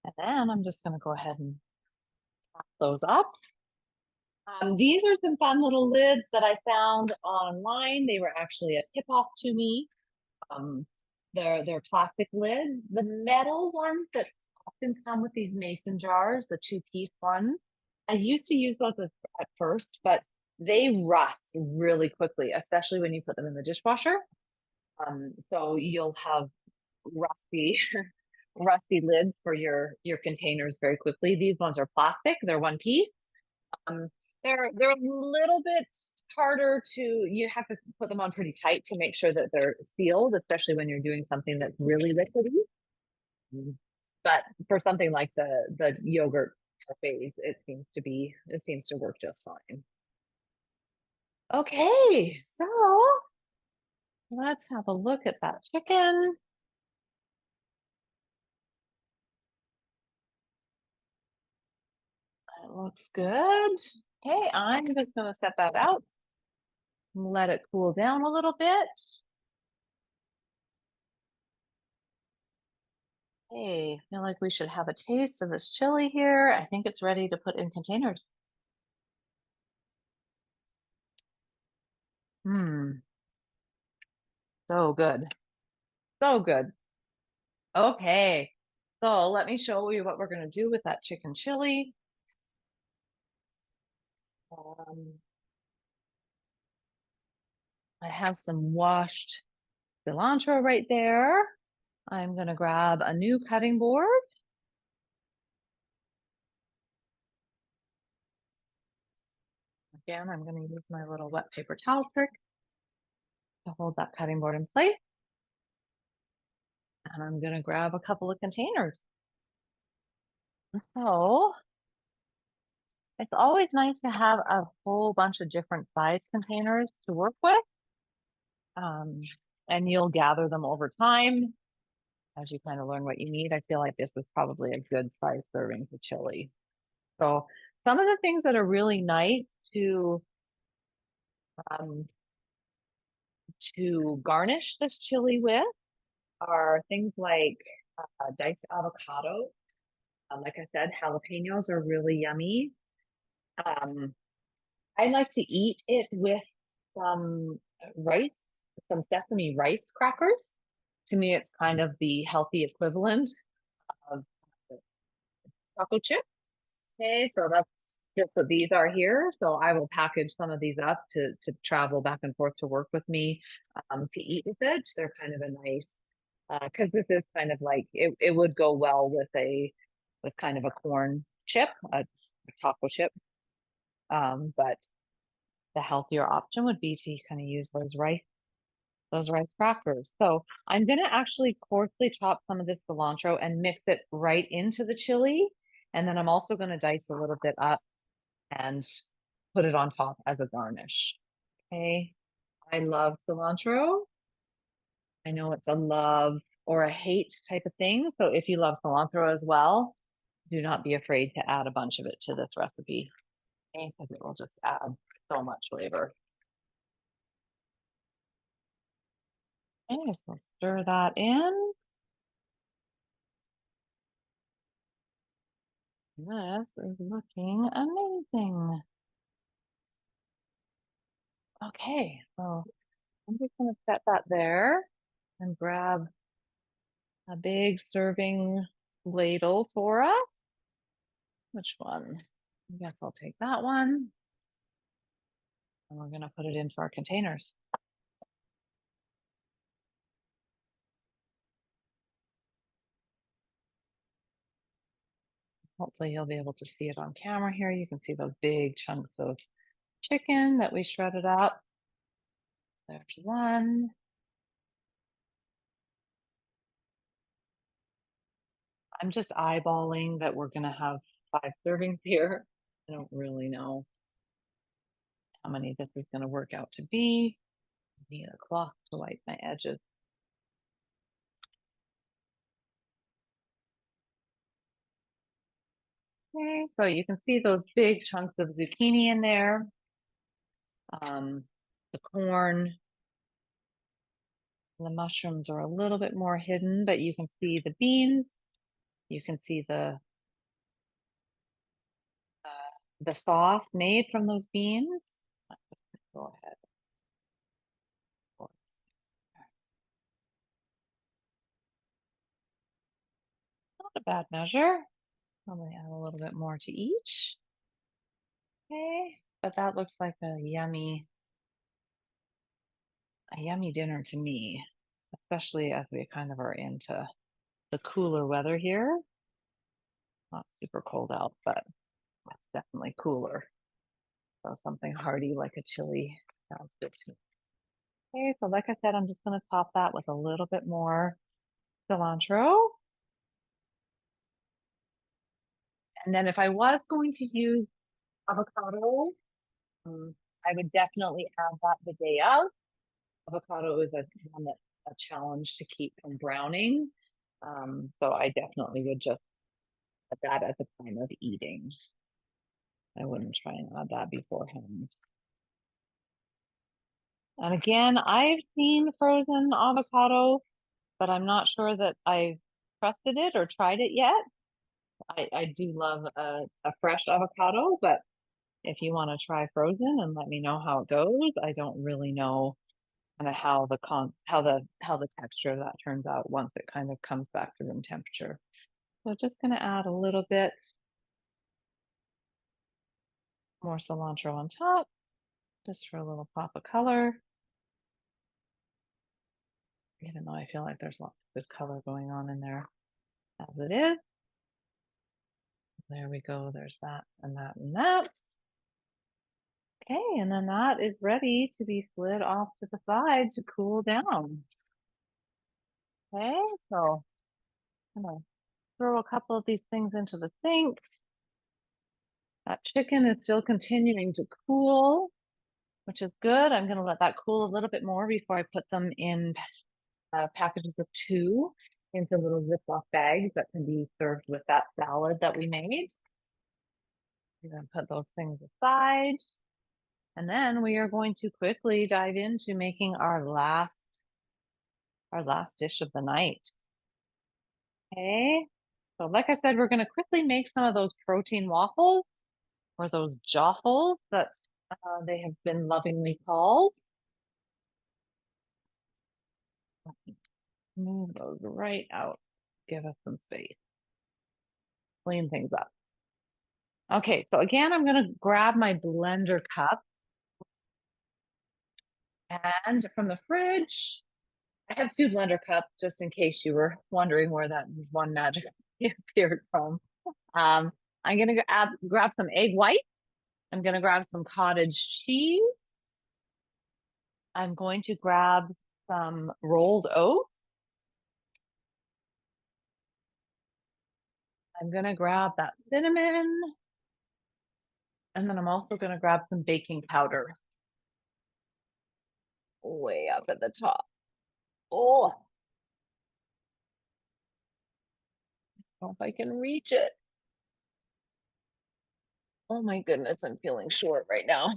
And then I'm just going to go ahead and top those up. These are some fun little lids that I found online. They were actually a tip off to me. Um, they're plastic lids. The metal ones that often come with these mason jars, the two-piece ones. I used to use those at first, but they rust really quickly, especially when you put them in the dishwasher. So you'll have rusty rusty lids for your containers very quickly. These ones are plastic, they're one piece. Um, they're a little bit harder to, you have to put them on pretty tight to make sure that they're sealed, especially when you're doing something that's really liquidy. But for something like the yogurt parfaits, it seems to work just fine. Okay, so let's have a look at that chicken. It looks good. Okay, I'm just gonna set that out and let it cool down a little bit. Hey, I feel like we should have a taste of this chili here. I think it's ready to put in containers. Hmm, so good. So good. Okay, so let me show you what we're going to do with that chicken chili. Um, I have some washed cilantro right there. I'm going to grab a new cutting board. Again, I'm going to use my little wet paper towel trick to hold that cutting board in place. And I'm going to grab a couple of containers. So it's always nice to have a whole bunch of different size containers to work with. And you'll gather them over time as you kind of learn what you need. I feel like this is probably a good size serving for chili. So some of the things that are really nice to um, to garnish this chili with are things like diced avocado. Like I said, jalapenos are really yummy. Um, I like to eat it with some rice, some sesame rice crackers. To me, it's kind of the healthy equivalent of taco chip. Okay, so that's just what these are here. So I will package some of these up to travel back and forth to work with me to eat with it. They're kind of a nice because this is kind of like it would go well with a with kind of a corn chip, a taco chip. But the healthier option would be to kind of use those rice crackers. So I'm gonna actually coarsely chop some of this cilantro and mix it right into the chili. And then I'm also gonna dice a little bit up and put it on top as a garnish. Okay. I love cilantro. I know it's a love or a hate type of thing. So if you love cilantro as well, do not be afraid to add a bunch of it to this recipe, okay? Because it will just add so much flavor. Okay, so stir that in. This is looking amazing. Okay, so I'm just gonna set that there and grab a big serving ladle for us. Which one? I guess I'll take that one. And we're gonna put it into our containers. Hopefully you'll be able to see it on camera here. You can see those big chunks of chicken that we shredded up. There's one. I'm just eyeballing that we're gonna have 5 servings here. I don't really know how many this is gonna work out to be. I need a cloth to wipe my edges. Okay, so you can see those big chunks of zucchini in there. The corn, the mushrooms are a little bit more hidden, but you can see the beans. You can see the sauce made from those beans. Go ahead. Not a bad measure. Probably add a little bit more to each. Okay, but that looks like a yummy dinner to me, especially as we kind of are into the cooler weather here. Not super cold out, but it's definitely cooler. So something hearty like a chili sounds good to me. Okay, so like I said, I'm just going to top that with a little bit more cilantro. And then if I was going to use avocado, I would definitely add that the day of. Avocado is a challenge to keep from browning. So I definitely would just add that at the time of eating. I wouldn't try and add that beforehand. And again, I've seen frozen avocado, but I'm not sure that I've trusted it or tried it yet. I do love a fresh avocado, but if you want to try frozen and let me know how it goes, I don't really know kind of how the texture of that turns out once it kind of comes back to room temperature. So just going to add a little bit more cilantro on top, just for a little pop of color. Even though I feel like there's lots of good color going on in there as it is. There we go. There's that and that and that. Okay, and then that is ready to be slid off to the side to cool down. Okay, so I'm gonna throw a couple of these things into the sink. That chicken is still continuing to cool, which is good. I'm gonna let that cool a little bit more before I put them in packages of 2 into little Ziploc bags that can be served with that salad that we made. We're gonna put those things aside. And then we are going to quickly dive into making our last our last dish of the night. Okay. So like I said, we're going to quickly make some of those protein waffles or those joffles that they have been lovingly called. Move those right out. Give us some space. Clean things up. Okay, so again, I'm going to grab my blender cup and from the fridge, I have two blender cups just in case you were wondering where that one magic appeared from. Um, I'm going to grab some egg white. I'm going to grab some cottage cheese. I'm going to grab some rolled oats. I'm going to grab that cinnamon. And then I'm also going to grab some baking powder way up at the top. Oh, I don't know if I can reach it. Oh my goodness, I'm feeling short right now.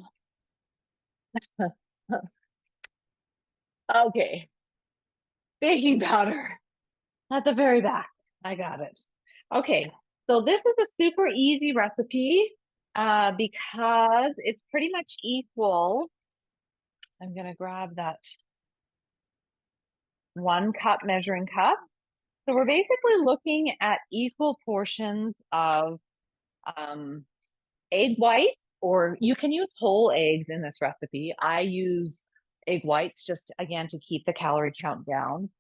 Okay, baking powder at the very back. I got it. Okay, so this is a super easy recipe because it's pretty much equal. I'm going to grab that 1 cup measuring cup. So we're basically looking at equal portions of um, egg whites, or you can use whole eggs in this recipe. I use egg whites just again to keep the calorie count down.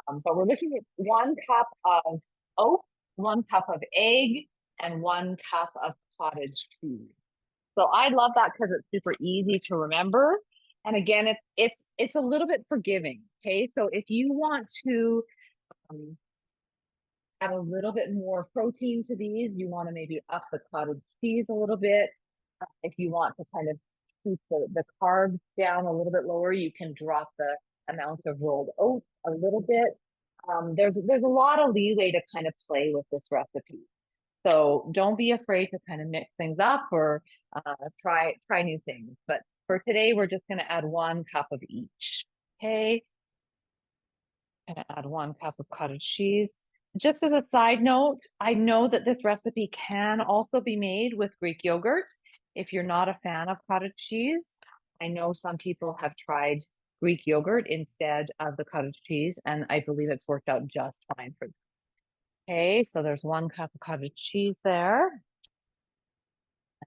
But we're looking at 1 cup of oats, 1 cup of egg, and 1 cup of cottage cheese. So I love that because it's super easy to remember. And again, it's a little bit forgiving. Okay, so if you want to um, add a little bit more protein to these, you want to maybe up the cottage cheese a little bit. If you want to kind of keep the carbs down a little bit lower, you can drop the amount of rolled oats a little bit. There's a lot of leeway to kind of play with this recipe. So don't be afraid to kind of mix things up or try new things. But for today, we're just going to add 1 cup of each. Okay, gonna add 1 cup of cottage cheese. Just as a side note, I know that this recipe can also be made with Greek yogurt. If you're not a fan of cottage cheese, I know some people have tried Greek yogurt instead of the cottage cheese, and I believe it's worked out just fine for them. Okay, so there's 1 cup of cottage cheese there.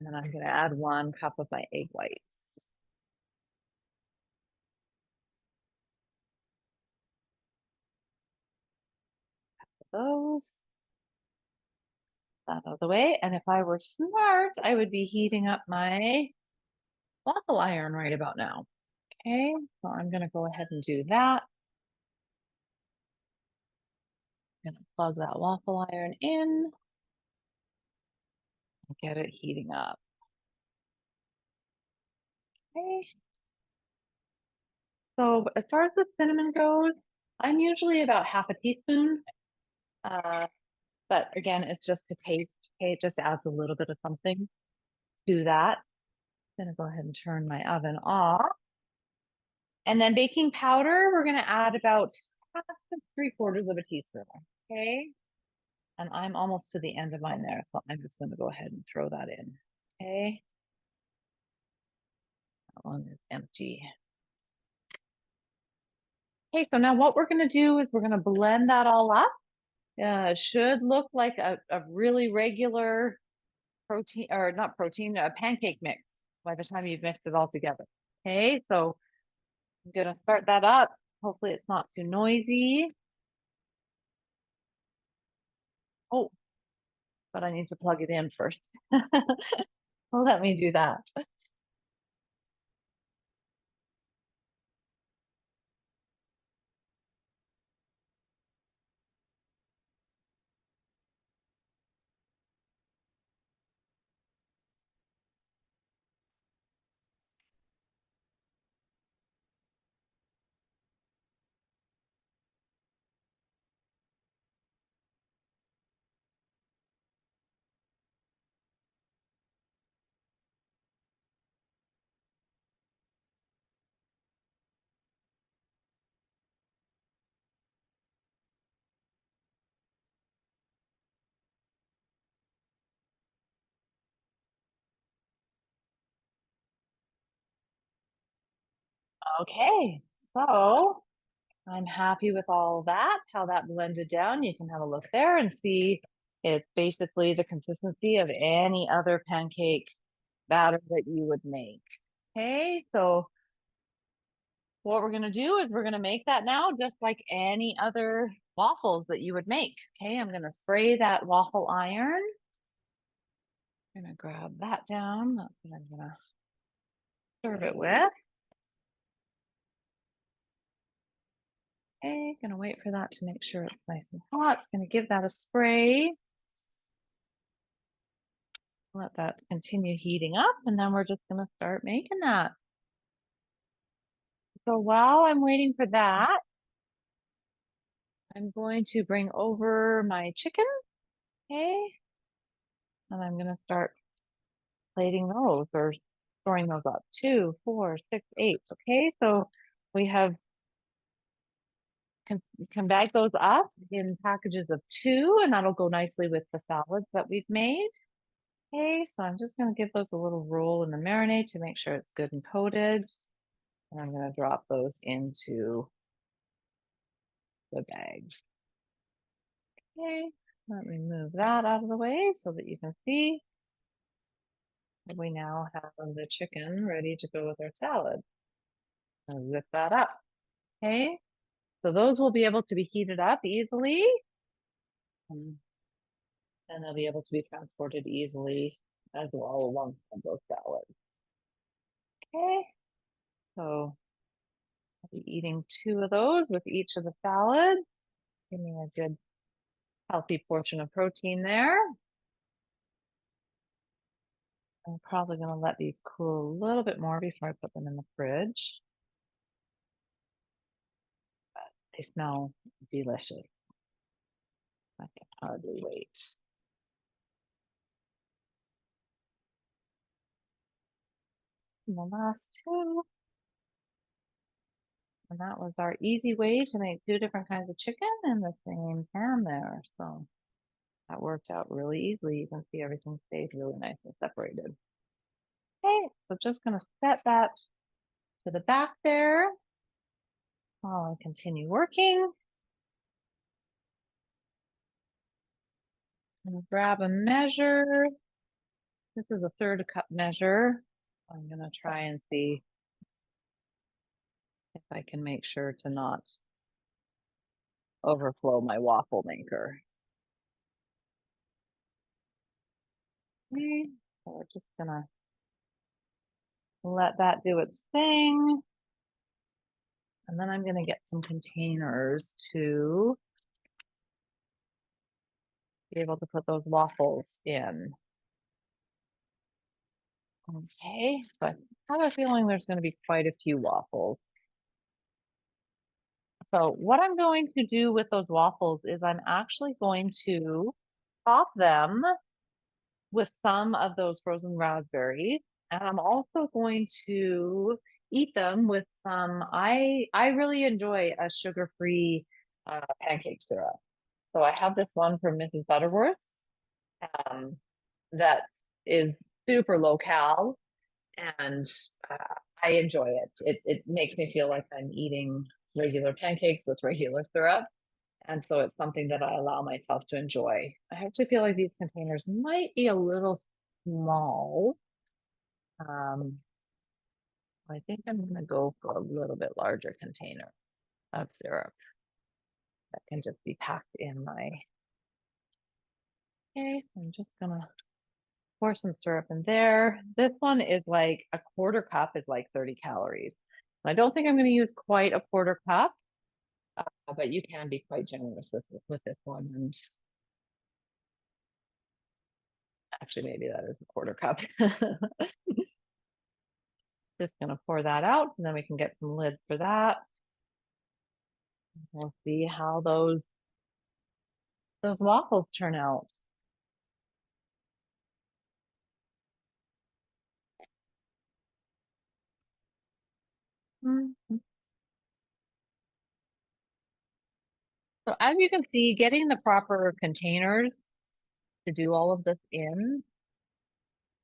And then I'm going to add 1 cup of my egg whites. Those that out of the way. And if I were smart, I would be heating up my waffle iron right about now. Okay, so I'm going to go ahead and do that. I'm going to plug that waffle iron in and get it heating up. Okay. So as far as the cinnamon goes, I'm usually about half a teaspoon. But again, it's just to taste. Okay, it just adds a little bit of something to that. I'm gonna go ahead and turn my oven off. And then baking powder, we're gonna add about 3/4 of a teaspoon. Okay. And I'm almost to the end of mine there, so I'm just gonna go ahead and throw that in. Okay. That one is empty. Okay, so now what we're gonna do is we're gonna blend that all up. It should look like a really regular protein, or not protein, a pancake mix by the time you've mixed it all together. Okay, so I'm gonna start that up. Hopefully it's not too noisy. Oh, but I need to plug it in first. Let me do that. Okay, so I'm happy with all that, how that blended down. You can have a look there and see it's basically the consistency of any other pancake batter that you would make. Okay, so what we're going to do is we're going to make that now just like any other waffles that you would make. Okay, I'm going to spray that waffle iron. I'm going to grab that down. That's what I'm going to serve it with. Okay, gonna wait for that to make sure it's nice and hot. Gonna give that a spray. Let that continue heating up, and then we're just gonna start making that. So while I'm waiting for that, I'm going to bring over my chicken, okay? And I'm gonna start plating those or storing those up. 2, 4, 6, 8. Okay, so we have can bag those up in packages of 2, and that'll go nicely with the salads that we've made. Okay, so I'm just going to give those a little roll in the marinade to make sure it's good and coated. And I'm going to drop those into the bags. Okay, let me move that out of the way so that you can see that we now have the chicken ready to go with our salad. And zip that up. Okay, so those will be able to be heated up easily. And they'll be able to be transported easily as well alongside those salads. Okay, so I'll be eating 2 of those with each of the salads. Give me a good healthy portion of protein there. I'm probably going to let these cool a little bit more before I put them in the fridge. But they smell delicious. I can hardly wait. And the last 2. And that was our easy way to make 2 different kinds of chicken in the same pan there. So that worked out really easily. You can see everything stayed really nice and separated. Okay, so just going to set that to the back there while I continue working. And grab a measure. This is a 1/3 cup measure. I'm going to try and see if I can make sure to not overflow my waffle maker. Okay, so we're just going to let that do its thing. And then I'm going to get some containers to be able to put those waffles in. Okay, but I have a feeling there's going to be quite a few waffles. So what I'm going to do with those waffles is I'm actually going to top them with some of those frozen raspberries. And I'm also going to eat them with some, I really enjoy a sugar-free pancake syrup. So I have this one from Mrs. Butterworth's um, that is super low cal, and uh, I enjoy it. It makes me feel like I'm eating regular pancakes with regular syrup. And so it's something that I allow myself to enjoy. I have to feel like these containers might be a little small. I think I'm going to go for a little bit larger container of syrup that can just be packed in my. Okay, I'm just going to pour some syrup in there. This one is like a 1/4 cup is like 30 calories. I don't think I'm going to use quite a 1/4 cup, but you can be quite generous with this one. And actually, maybe that is a 1/4 cup. Just gonna pour that out, and then we can get some lids for that. We'll see how those waffles turn out. Mhm. So as you can see, getting the proper containers to do all of this in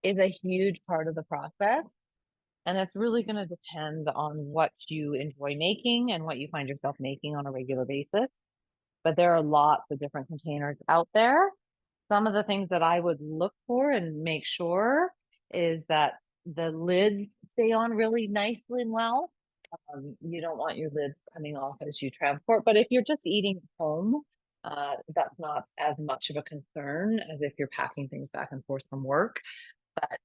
is a huge part of the process. And it's really going to depend on what you enjoy making and what you find yourself making on a regular basis. But there are lots of different containers out there. Some of the things that I would look for and make sure is that the lids stay on really nicely and well. You don't want your lids coming off as you transport, but if you're just eating at home, that's not as much of a concern as if you're packing things back and forth from work. But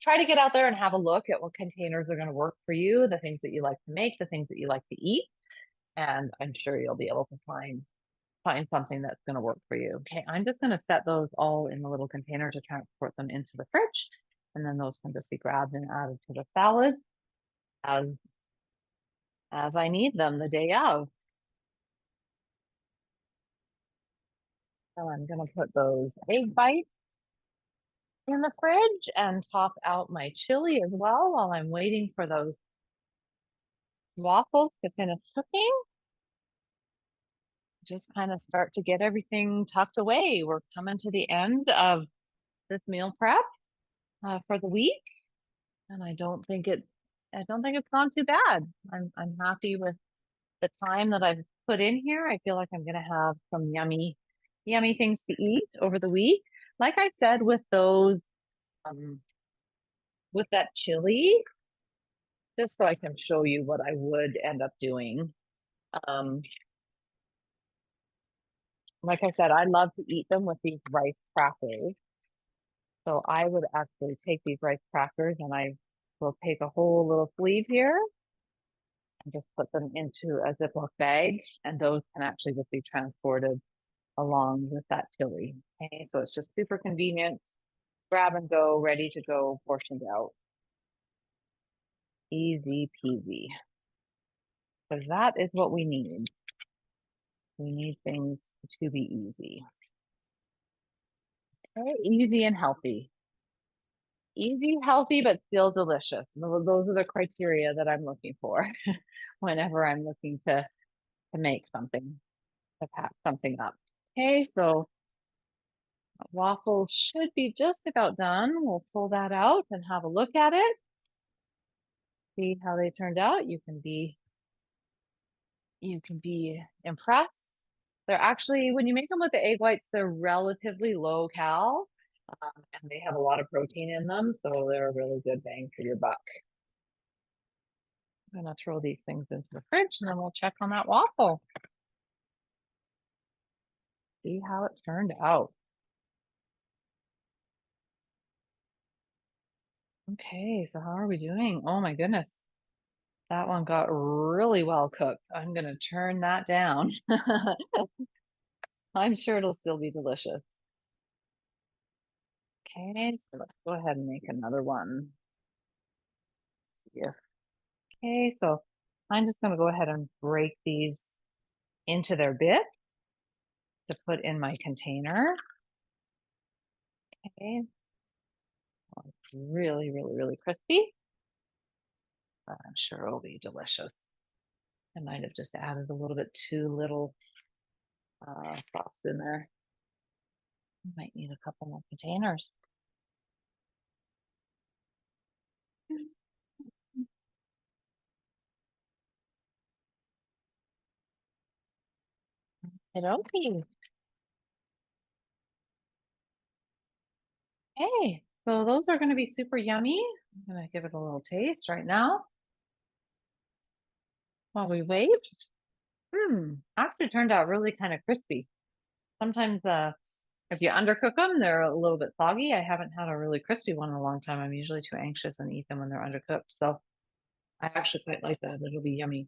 try to get out there and have a look at what containers are going to work for you, the things that you like to make, the things that you like to eat, and I'm sure you'll be able to find something that's going to work for you. Okay, I'm just going to set those all in the little container to transport them into the fridge, and then those can just be grabbed and added to the salad as as I need them the day of. So I'm going to put those egg bites in the fridge and top out my chili as well while I'm waiting for those waffles to finish cooking. Just kind of start to get everything tucked away. We're coming to the end of this meal prep for the week, and I don't think it's gone too bad. I'm happy with the time that I've put in here. I feel like I'm gonna have some yummy things to eat over the week. Like I said, with those um, with that chili, just so I can show you what I would end up doing. Um, like I said, I love to eat them with these rice crackers. So I would actually take these rice crackers and I will take a whole little sleeve here and just put them into a Ziploc bag, and those can actually just be transported along with that chili. Okay, so it's just super convenient, grab and go, ready to go, portioned out. Easy peasy. Because that is what we need. We need things to be easy. Okay, easy and healthy. Easy, healthy, but still delicious. Those are the criteria that I'm looking for whenever I'm looking to make something, to pack something up. Okay, so waffles should be just about done. We'll pull that out and have a look at it. See how they turned out. You can be impressed. They're actually, when you make them with the egg whites, they're relatively low cal, and they have a lot of protein in them, so they're a really good bang for your buck. I'm gonna throw these things into the fridge and then we'll check on that waffle. See how it turned out. Okay, so how are we doing? Oh my goodness. That one got really well cooked. I'm gonna turn that down. I'm sure it'll still be delicious. Okay, so let's go ahead and make another one. Here. Okay, so I'm just gonna go ahead and break these into their bits to put in my container. Okay, well, it's really crispy. I'm sure it'll be delicious. I might have just added a little bit too little sauce in there. Might need a couple more containers. Okay. Hey, so those are going to be super yummy. I'm going to give it a little taste right now while we wait. Actually turned out really kind of crispy. Sometimes if you undercook them, they're a little bit soggy. I haven't had a really crispy one in a long time. I'm usually too anxious and eat them when they're undercooked. So I actually quite like that. It'll be yummy.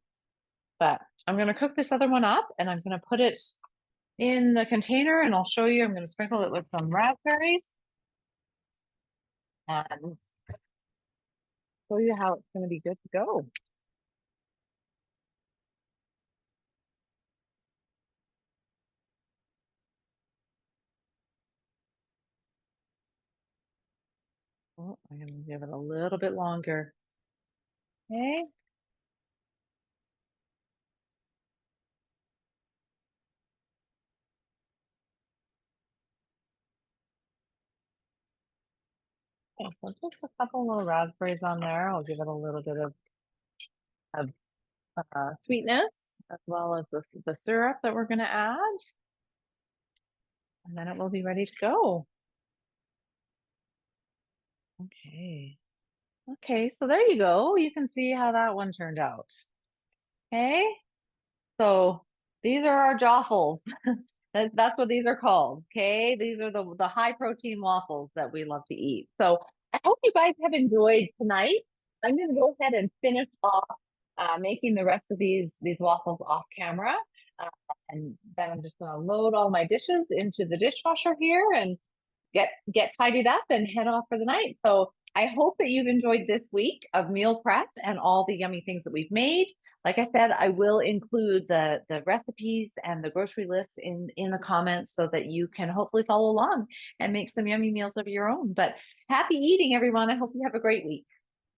But I'm going to cook this other one up and I'm going to put it in the container and I'll show you. I'm going to sprinkle it with some raspberries and show you how it's going to be good to go. Oh, I'm going to give it a little bit longer. Okay. Yeah, so just a couple little raspberries on there. I'll give it a little bit of sweetness as well as the syrup that we're going to add, and then it will be ready to go. Okay. Okay, so there you go. You can see how that one turned out. Okay, so these are our joffles. That's what these are called. Okay, these are the high protein waffles that we love to eat. So I hope you guys have enjoyed tonight. I'm going to go ahead and finish off making the rest of these waffles off camera, uh, and then I'm just going to load all my dishes into the dishwasher here and get tidied up and head off for the night. So I hope that you've enjoyed this week of meal prep and all the yummy things that we've made. Like I said, I will include the recipes and the grocery lists in the comments so that you can hopefully follow along and make some yummy meals of your own. But happy eating, everyone. I hope you have a great week.